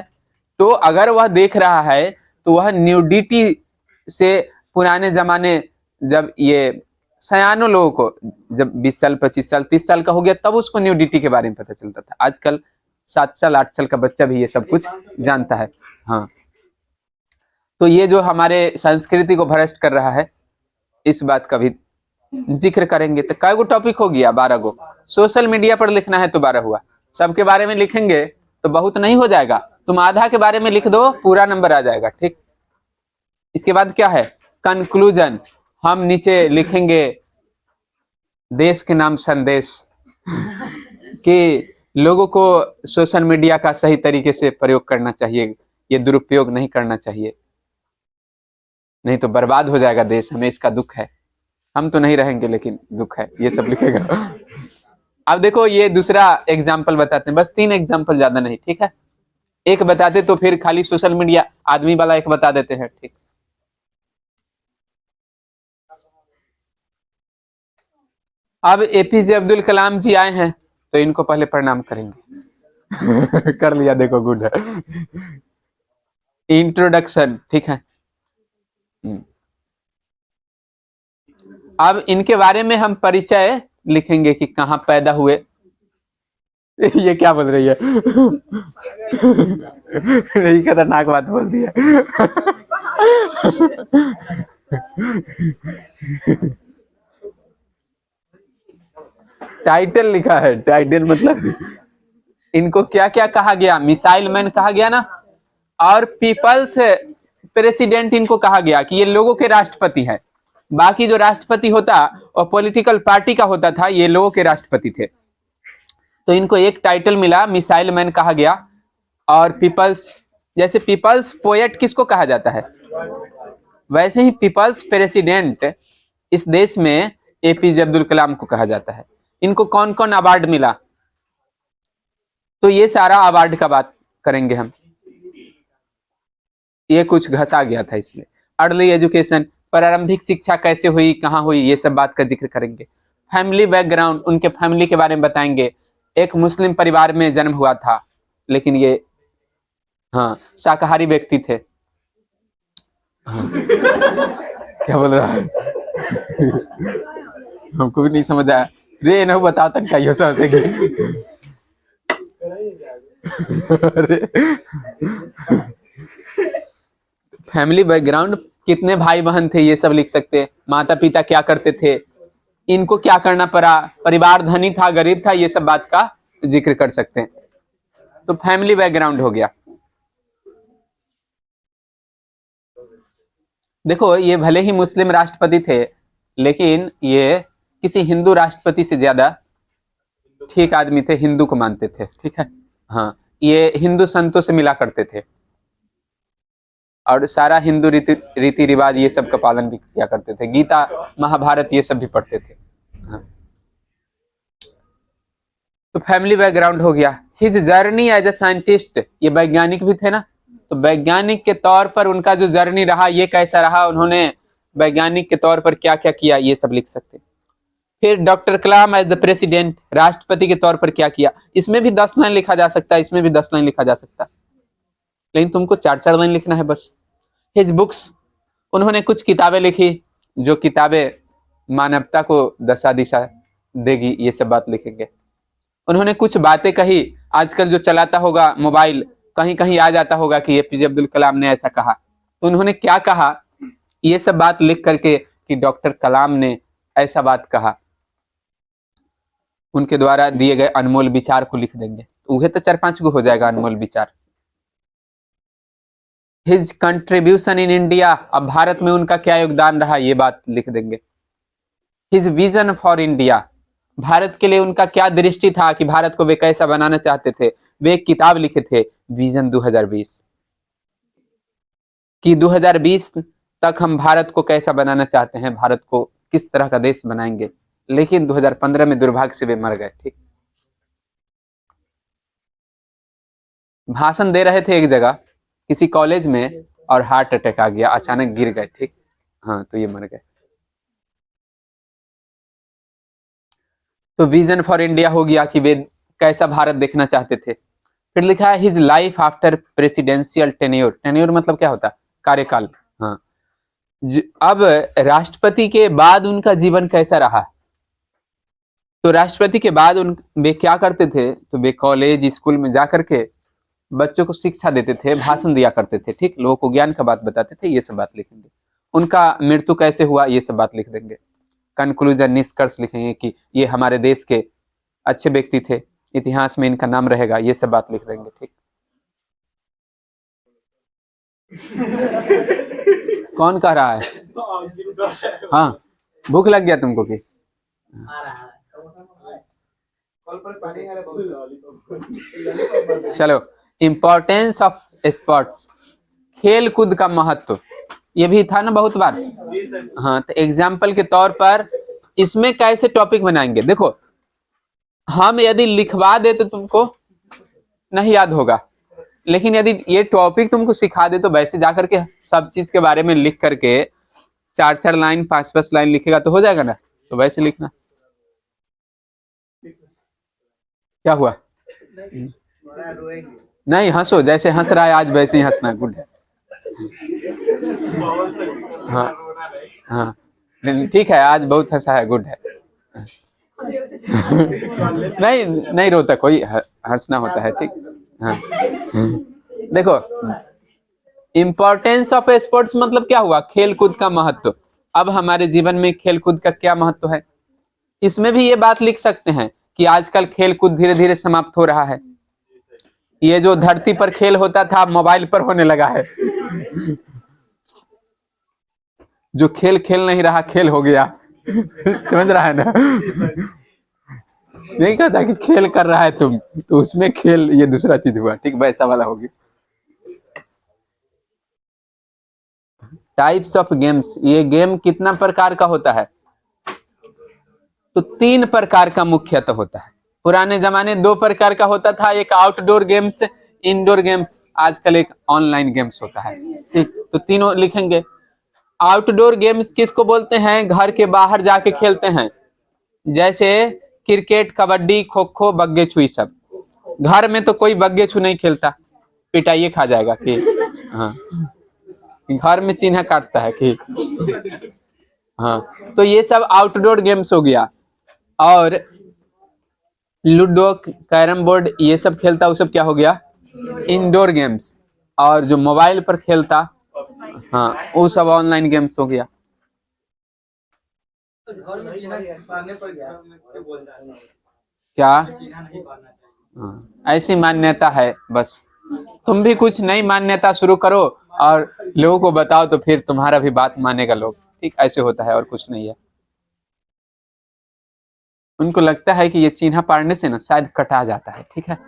तो अगर वह देख रहा है तो वह न्यूडिटी से, पुराने जमाने जब ये सयानों लोगों को जब 20 साल 25 साल 30 साल का हो गया तब उसको न्यूडिटी के बारे में पता चलता था, आजकल 7 साल 8 साल का बच्चा भी ये सब कुछ जानता है। हाँ, तो ये जो हमारे संस्कृति को भ्रष्ट कर रहा है, इस बात का भी जिक्र करेंगे। तो कै गो टॉपिक हो गया? 12 गो। सोशल मीडिया पर लिखना है तो 12 हुआ। सबके बारे में लिखेंगे तो बहुत नहीं हो जाएगा, तुम आधा के बारे में लिख दो, पूरा नंबर आ जाएगा। ठीक, इसके बाद क्या है? कंक्लूजन। हम नीचे लिखेंगे देश के नाम संदेश, कि लोगों को सोशल मीडिया का सही तरीके से प्रयोग करना चाहिए, ये दुरुपयोग नहीं करना चाहिए, नहीं तो बर्बाद हो जाएगा देश, हमें इसका दुख है। हम तो नहीं रहेंगे लेकिन दुख है, ये सब लिखेगा। अब देखो ये दूसरा एग्जाम्पल बताते हैं, बस 3 एग्जाम्पल, ज्यादा नहीं, ठीक है। एक बताते तो फिर खाली सोशल मीडिया आदमी वाला एक बता देते हैं। ठीक, अब एपीजे अब्दुल कलाम जी आए हैं तो इनको पहले प्रणाम करेंगे। कर लिया, देखो, गुड है। इंट्रोडक्शन, ठीक है। अब इनके बारे में हम परिचय लिखेंगे कि कहाँ पैदा हुए। ये क्या बोल रही है? यही खतरनाक बात बोल दी है। टाइटल लिखा है, टाइटल मतलब इनको क्या क्या कहा गया? मिसाइल मैन कहा गया ना, और पीपल्स प्रेसिडेंट इनको कहा गया कि ये लोगों के राष्ट्रपति हैं। बाकी जो राष्ट्रपति होता और पॉलिटिकल पार्टी का होता था, ये लोगों के राष्ट्रपति थे। तो इनको एक टाइटल मिला, मिसाइल मैन कहा गया। और पीपल्स, जैसे पीपल्स पोएट किसको कहा जाता है, वैसे ही पीपल्स प्रेसिडेंट इस देश में एपीजे अब्दुल कलाम को कहा जाता है। इनको कौन कौन अवार्ड मिला, तो ये सारा अवार्ड का बात करेंगे हम। ये कुछ घसा गया था इसलिए। अर्ली एजुकेशन, प्रारंभिक शिक्षा कैसे हुई, कहाँ हुई, ये सब बात का जिक्र करेंगे। फैमिली बैकग्राउंड, उनके फैमिली के बारे में बताएंगे। एक मुस्लिम परिवार में जन्म हुआ था, लेकिन ये हाँ शाकाहारी व्यक्ति थे। हाँ। क्या बोल रहा है? हमको भी नहीं समझ आया रे, नहीं बताओ तक चाहिए समझेगी। फैमिली बैकग्राउंड, कितने भाई बहन थे ये सब लिख सकते हैं। माता पिता क्या करते थे, इनको क्या करना पड़ा, परिवार धनी था गरीब था, ये सब बात का जिक्र कर सकते हैं। तो फैमिली बैकग्राउंड हो गया। देखो ये भले ही मुस्लिम राष्ट्रपति थे, लेकिन ये किसी हिंदू राष्ट्रपति से ज्यादा ठीक आदमी थे, हिंदू को मानते थे। ठीक है, हाँ, ये हिंदू संतों से मिला करते थे और सारा हिंदू रीति रिवाज ये सब का पालन भी किया करते थे। गीता महाभारत ये सब भी पढ़ते थे। हाँ। तो फैमिली बैकग्राउंड हो गया। His journey as a scientist, ये वैज्ञानिक भी थे ना, तो वैज्ञानिक के तौर पर उनका जो जर्नी रहा ये कैसा रहा, उन्होंने वैज्ञानिक के तौर पर क्या क्या किया, ये सब लिख सकते। फिर doctor Kalam as the president, राष्ट्रपति के तौर पर क्या किया, इसमें भी 10 लाइन लिखा जा सकता है, इसमें भी 10 लाइन लिखा जा सकता है, लेकिन तुमको 4-4 लाइन लिखना है बस। हिज बुक्स, उन्होंने कुछ किताबें लिखी जो किताबें मानवता को दशा दिशा देगी, ये सब बात लिखेंगे। उन्होंने कुछ बातें कही, आजकल जो चलाता होगा मोबाइल, कहीं कहीं आ जाता होगा कि एपीजे अब्दुल कलाम ने ऐसा कहा, तो उन्होंने क्या कहा, ये सब बात लिख करके कि डॉक्टर कलाम ने ऐसा बात कहा, उनके द्वारा दिए गए अनमोल विचार को लिख देंगे। उहे तो 4-5 गो हो जाएगा अनमोल विचार। हिज कंट्रीब्यूशन इन इंडिया, अब भारत में उनका क्या योगदान रहा, ये बात लिख देंगे। His vision for India, Bharat के लिए उनका क्या दृष्टि था कि भारत को वे कैसा बनाना चाहते थे। वे एक किताब लिखे थे, विजन 2020, कि 2020 तक हम भारत को कैसा बनाना चाहते हैं, भारत को किस तरह का देश बनाएंगे। लेकिन 2015 में दुर्भाग्य से वे मर गए। ठीक, भाषण दे रहे थे एक जगह किसी कॉलेज में और हार्ट अटैक आ गया, अचानक गिर गए। ठीक, हाँ, तो ये मर गए। तो विजन फॉर इंडिया हो गया कि वे कैसा भारत देखना चाहते थे। फिर लिखा है his life after presidential tenure, tenure मतलब क्या होता है, कार्यकाल। हाँ, अब राष्ट्रपति के बाद उनका जीवन कैसा रहा। तो राष्ट्रपति के बाद वे क्या करते थे, तो वे कॉलेज स्कूल में जाकर के बच्चों को शिक्षा देते थे, भाषण दिया करते थे। ठीक, लोगों को ज्ञान का बात बताते थे, ये सब बात लिखेंगे। उनका मृत्यु कैसे हुआ, ये सब बात लिख देंगे। कंक्लूजन, निष्कर्ष लिखेंगे कि ये हमारे देश के अच्छे व्यक्ति थे, इतिहास में इनका नाम रहेगा, ये सब बात लिख देंगे। ठीक, कौन कह रहा है? हाँ, भूख लग गया तुमको कि? चलो, इम्पोर्टेंस ऑफ स्पोर्ट्स, खेल कूद का महत्व, ये भी था ना बहुत बार। हाँ, तो एग्जाम्पल के तौर पर इसमें कैसे टॉपिक बनाएंगे? देखो, हम यदि लिखवा दे तो तुमको नहीं याद होगा, लेकिन यदि ये टॉपिक तुमको सिखा दे तो वैसे जाकर के सब चीज के बारे में लिख करके 4-4 लाइन 5-5 लाइन लिखेगा तो हो जाएगा ना। तो वैसे लिखना। क्या हुआ? नहीं हंसो, जैसे हंस रहा है आज वैसे ही हंसना। गुड है। हाँ हाँ, ठीक है, आज बहुत हंसा है। गुड है। नहीं नहीं रोता कोई, हंसना होता है। ठीक। हाँ, देखो, इम्पोर्टेंस ऑफ स्पोर्ट्स मतलब क्या हुआ? खेल कूद का महत्व। अब हमारे जीवन में खेल कूद का क्या महत्व है, इसमें भी ये बात लिख सकते हैं कि आजकल खेल कूद धीरे धीरे समाप्त हो रहा है। ये जो धरती पर खेल होता था मोबाइल पर होने लगा है। जो खेल खेल नहीं रहा खेल हो गया। समझ रहा है ना? नहीं कहता कि खेल कर रहा है तुम तो उसमें खेल ये दूसरा चीज हुआ। ठीक, वैसा वाला होगी। टाइप्स ऑफ गेम्स, ये गेम कितना प्रकार का होता है? तो 3 प्रकार का मुख्यतः होता है। पुराने जमाने 2 प्रकार का होता था, एक आउटडोर गेम्स, इंडोर गेम्स। आजकल एक ऑनलाइन गेम्स होता है। ठीक, तो तीनों लिखेंगे। आउटडोर गेम्स किसको बोलते हैं? घर के बाहर जाके खेलते हैं, जैसे क्रिकेट, कबड्डी, खो खो, बग्गे छुई सब। घर में तो कोई बग्गे छू नहीं खेलता, पिटाइए खा जाएगा कि। हाँ, घर में चिन्ह काटता है कि। हाँ, तो ये सब आउटडोर गेम्स हो गया। और लूडो, कैरम बोर्ड, ये सब खेलता, वो सब क्या हो गया? Indoor games. और जो मोबाइल पर खेलता, हाँ, वो सब ऑनलाइन गेम्स हो गया। क्या? हाँ, ऐसी मान्यता है बस। तुम भी कुछ नई मान्यता शुरू करो और लोगों को बताओ, तो फिर तुम्हारा भी बात मानेगा लोग। ठीक, ऐसे होता है और कुछ नहीं है। उनको लगता है कि ये चिन्ह पाड़ने से ना शायद कटा जाता है। ठीक है।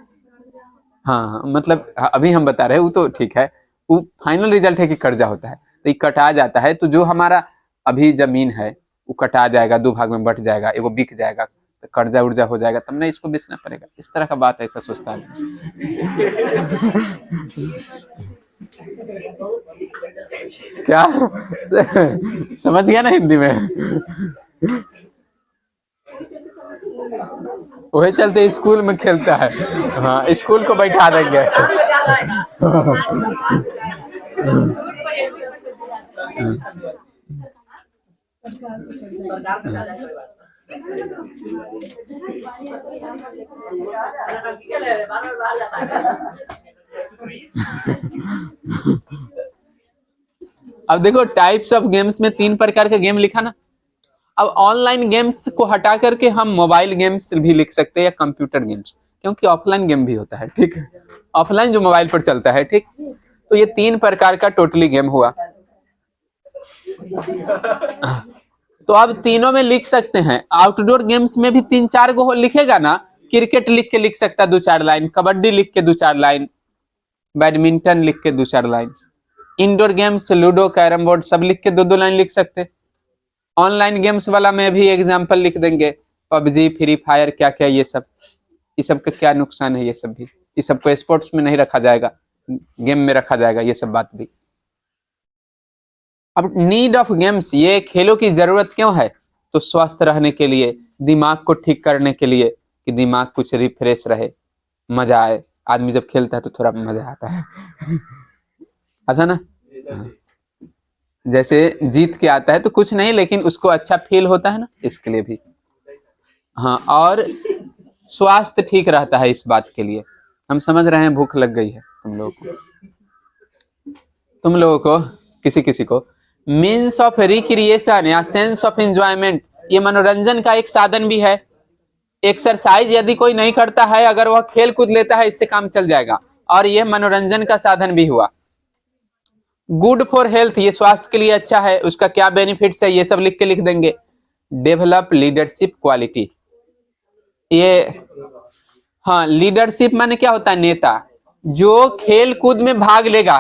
हाँ, मतलब अभी हम बता रहे हैं, वो तो ठीक है, वो फाइनल रिजल्ट है कि कर्जा होता है, तो ये कटा जाता है। तो जो हमारा अभी जमीन है वो कटा जाएगा, 2 भाग में बट जाएगा, एगो बिक जाएगा, तो कर्जा उर्जा हो जाएगा, तब नहीं इसको बेचना पड़ेगा। इस तरह का बात ऐसा सोचता है। क्या? समझ गया ना हिंदी में? वही चलते स्कूल में खेलता है। हाँ, स्कूल को बैठा देंगे। अब देखो, टाइप्स ऑफ गेम्स में 3 प्रकार के गेम लिखा ना। अब ऑनलाइन गेम्स को हटा करके हम मोबाइल गेम्स भी लिख सकते हैं या कंप्यूटर गेम्स, क्योंकि ऑफलाइन गेम भी होता है। ठीक, ऑफलाइन जो मोबाइल पर चलता है। ठीक, तो ये 3 प्रकार का टोटली गेम हुआ। तो अब तीनों में लिख सकते हैं। आउटडोर गेम्स में भी 3-4 गो लिखेगा ना। क्रिकेट लिख के लिख सकता 2-4 लाइन, कबड्डी लिख के 2-4 लाइन, बैडमिंटन लिख के 2-4 line. Indoor games ludo, carrom board सब लिख के 2-2 लाइन लिख सकते। ऑनलाइन गेम्स वाला में भी एग्जाम्पल लिख देंगे, पबजी, फ्री फायर, क्या क्या ये सब का क्या नुकसान है। ये सब भी, ये सबको स्पोर्ट्स में नहीं रखा जाएगा, गेम में रखा जाएगा, ये सब बात भी। अब नीड ऑफ गेम्स, ये खेलों की जरूरत क्यों है? तो स्वस्थ रहने के लिए, दिमाग को ठीक करने के लिए, कि दिमाग कुछ रिफ्रेश रहे, मजा आए। आदमी जब खेलता है तो थोड़ा मजा आता है। आता ना? जैसे जीत के आता है तो कुछ नहीं, लेकिन उसको अच्छा फील होता है ना, इसके लिए भी। हाँ, और स्वास्थ्य ठीक रहता है इस बात के लिए। हम समझ रहे हैं, भूख लग गई है तुम लोगों को किसी किसी को। मीन्स ऑफ रिक्रिएशन या सेंस ऑफ एंजॉयमेंट, ये मनोरंजन का एक साधन भी है। एक्सरसाइज यदि कोई नहीं करता है, अगर वह खेल कूद लेता है, इससे काम चल जाएगा, और यह मनोरंजन का साधन भी हुआ। गुड फॉर हेल्थ, ये स्वास्थ्य के लिए अच्छा है, उसका क्या बेनिफिट्स है ये सब लिख के लिख देंगे। डेवलप लीडरशिप क्वालिटी, ये हाँ लीडरशिप माने क्या होता है, नेता जो खेल कूद में भाग लेगा।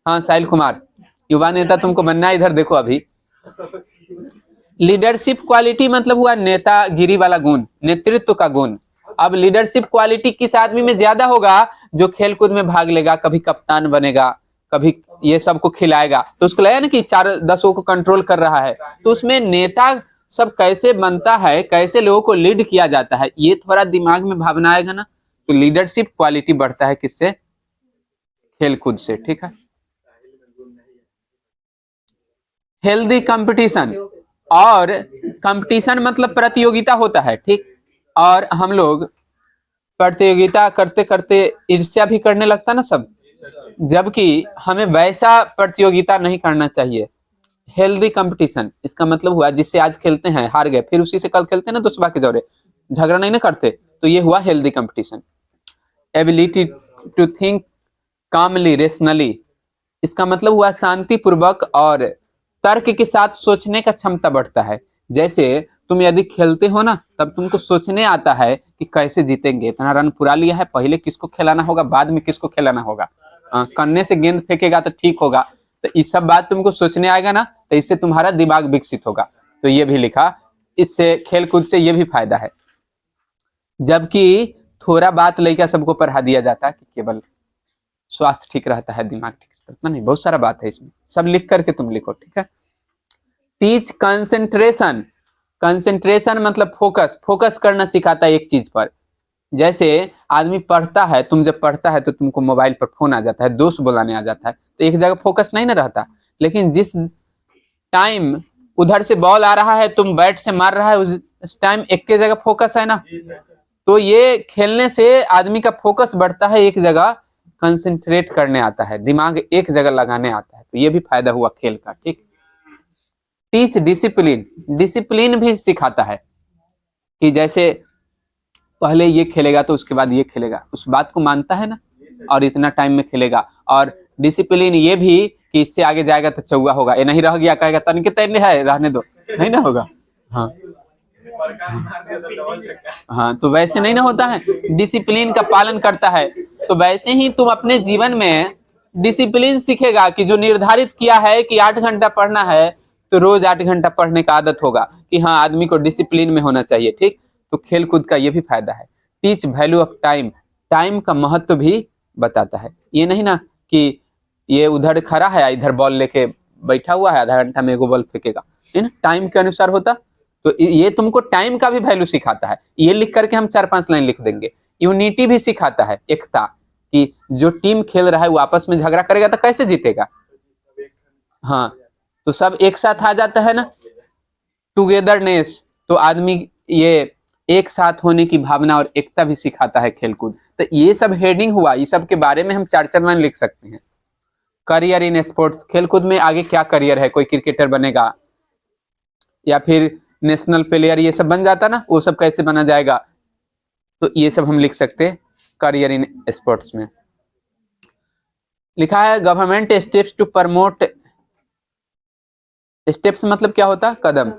हाँ साहिल कुमार, युवा नेता तुमको बनना है, इधर देखो अभी। लीडरशिप क्वालिटी मतलब हुआ नेतागिरी वाला गुण, नेतृत्व का गुण। अब लीडरशिप क्वालिटी किस आदमी में ज्यादा होगा, जो खेल कूद में भाग लेगा, कभी कप्तान बनेगा, कभी ये सबको खिलाएगा, तो उसको लगा ना कि 4-10 को कंट्रोल कर रहा है, तो उसमें नेता सब कैसे बनता है, कैसे लोगों को लीड किया जाता है, ये थोड़ा दिमाग में भावना आएगा ना, तो लीडरशिप क्वालिटी बढ़ता है किससे, खेल कूद से। ठीक है। हेल्दी कंपटीशन, और कंपटीशन मतलब प्रतियोगिता होता है, ठीक। और हम लोग प्रतियोगिता करते करते ईर्ष्या भी करने लगता ना सब, जबकि हमें वैसा प्रतियोगिता नहीं करना चाहिए। हेल्दी कंपटीशन, इसका मतलब हुआ जिससे आज खेलते हैं हार गए, फिर उसी से कल खेलते हैं ना, दूसरा के जौरे झगड़ा नहीं ना करते, तो ये हुआ healthy competition. Ability to think calmly rationally, इसका मतलब हुआ शांतिपूर्वक और तर्क के साथ सोचने का क्षमता बढ़ता है। जैसे तुम यदि खेलते हो ना, तब तुमको सोचने आता है कि कैसे जीतेंगे, इतना रन पूरा लिया है, पहले किसको खिलाना होगा, बाद में किसको खिलाना होगा, कन्ने से गेंद फेंकेगा तो ठीक होगा, तो ये सब बात तुमको सोचने आएगा ना, तो इससे तुम्हारा दिमाग विकसित होगा। तो ये भी लिखा, इससे खेल कूद से ये भी फायदा है। जबकि थोड़ा बात लेकर सबको पढ़ा दिया जाता है कि केवल स्वास्थ्य ठीक रहता है, दिमाग ठीक रहता है, नहीं, बहुत सारा बात है इसमें, सब लिख करके तुम लिखो। ठीक है। टीच कंसेंट्रेशन, कंसेंट्रेशन मतलब फोकस, फोकस करना सिखाता है एक चीज पर। जैसे आदमी पढ़ता है, तुम जब पढ़ता है तो तुमको मोबाइल पर फोन आ जाता है, दोस्त बुलाने आ जाता है, तो एक जगह फोकस नहीं ना रहता। लेकिन जिस टाइम उधर से बॉल आ रहा है, तुम बैट से मार रहा है, उस टाइम एक के जगह फोकस है ना, तो ये खेलने से आदमी का फोकस बढ़ता है, एक जगह कंसंट्रेट करने आता है, दिमाग एक जगह लगाने आता है, तो ये भी फायदा हुआ खेल का। ठीक। टीच डिसिप्लिन, डिसिप्लिन भी सिखाता है कि जैसे पहले ये खेलेगा तो उसके बाद ये खेलेगा, उस बात को मानता है ना, और इतना टाइम में खेलेगा। और डिसिप्लिन ये भी कि इससे आगे जाएगा तो चौगा होगा, ये नहीं रह गया कहेगा तनिक तैरने है, रहने दो, नहीं ना होगा। हाँ हाँ, तो वैसे नहीं ना होता है, डिसिप्लिन का पालन करता है। तो वैसे ही तुम अपने जीवन में डिसिप्लिन सीखेगा कि जो निर्धारित किया है कि 8 घंटा पढ़ना है, तो रोज 8 घंटा पढ़ने का आदत होगा, कि हाँ आदमी को डिसिप्लिन में होना चाहिए। ठीक। तो खेल कूद का ये भी फायदा है। Teach value of time, time का महत्व भी बताता है। ये नहीं ना कि ये उधर खड़ा है, इधर बॉल लेके बैठा हुआ है, आधा घंटा में एगो बॉल फेंकेगा, टाइम के अनुसार होता। तो ये तुमको टाइम का भी वैल्यू सिखाता है, ये लिख करके हम 4-5 लाइन लिख देंगे। यूनिटी भी सिखाता है, एकता, कि जो टीम खेल रहा है वो आपस में झगड़ा करेगा तो कैसे जीतेगा। हाँ, तो सब एक साथ आ जाता है ना, टुगेदरनेस, तो आदमी ये एक साथ होने की भावना और एकता भी सिखाता है खेलकूद। तो ये सब हेडिंग हुआ, ये सब के बारे में हम 4-4 लाइन लिख सकते हैं। करियर इन स्पोर्ट्स, खेलकूद में आगे क्या करियर है, कोई क्रिकेटर बनेगा या फिर नेशनल प्लेयर, ये सब बन जाता ना, वो सब कैसे बना जाएगा, तो ये सब हम लिख सकते हैं करियर इन स्पोर्ट्स में। लिखा है government steps to promote, steps मतलब क्या होता, कदम।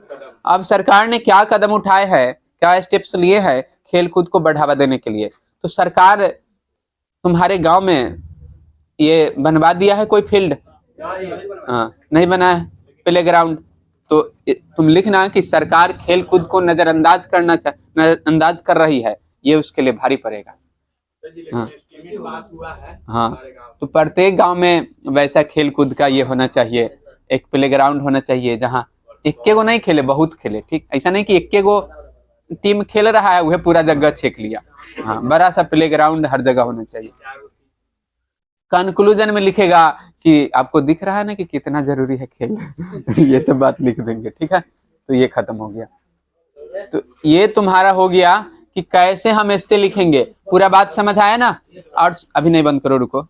अब सरकार ने क्या कदम उठाए हैं, क्या स्टेप्स लिए हैं खेल कूद को बढ़ावा देने के लिए। तो सरकार तुम्हारे गांव में ये बनवा दिया है कोई फील्ड, हाँ नहीं बना है, प्ले ग्राउंड, तो तुम लिखना कि सरकार खेल कूद को नजरअंदाज नजरअंदाज कर रही है, ये उसके लिए भारी पड़ेगा। हाँ हाँ, तो प्रत्येक गांव में वैसा खेल कूद का ये होना चाहिए, एक प्ले ग्राउंड होना चाहिए जहाँ इक्के गो नहीं खेले, बहुत खेले। ठीक, ऐसा नहीं कि इक्के गो टीम खेल रहा है वह पूरा जगह छेक लिया। हाँ, बड़ा सा प्ले ग्राउंड हर जगह होना चाहिए। कंक्लूजन में लिखेगा कि आपको दिख रहा है ना कि कितना जरूरी है खेल ये सब बात लिख देंगे। ठीक है, तो ये खत्म हो गया। तो ये तुम्हारा हो गया कि कैसे हम इससे लिखेंगे, पूरा बात समझ आया ना। और अभी नहीं बंद करो, रुको,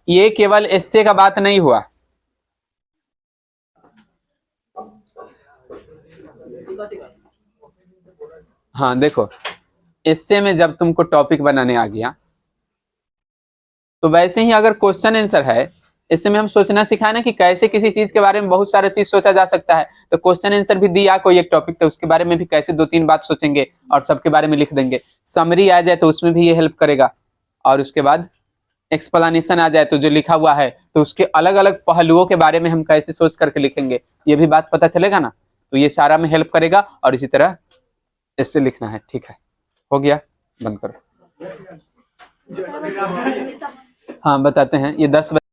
ये केवल एस्से का बात नहीं हुआ, हाँ देखो, इससे में जब तुमको टॉपिक बनाने आ गया तो वैसे ही अगर क्वेश्चन आंसर है, इससे में हम सोचना सिखाए ना कि कैसे किसी चीज के बारे में बहुत सारा चीज सोचा जा सकता है। तो क्वेश्चन आंसर भी दिया कोई एक टॉपिक, तो उसके बारे में भी कैसे 2-3 बात सोचेंगे और सबके बारे में लिख देंगे। समरी आ जाए तो उसमें भी ये हेल्प करेगा, और उसके बाद एक्सप्लेनेशन आ जाए तो जो लिखा हुआ है तो उसके अलग अलग पहलुओं के बारे में हम कैसे सोच करके लिखेंगे, ये भी बात पता चलेगा ना। तो ये सारा में हेल्प करेगा, और इसी तरह इससे लिखना है। ठीक है, हो गया, बंद करो। हाँ बताते हैं, ये 10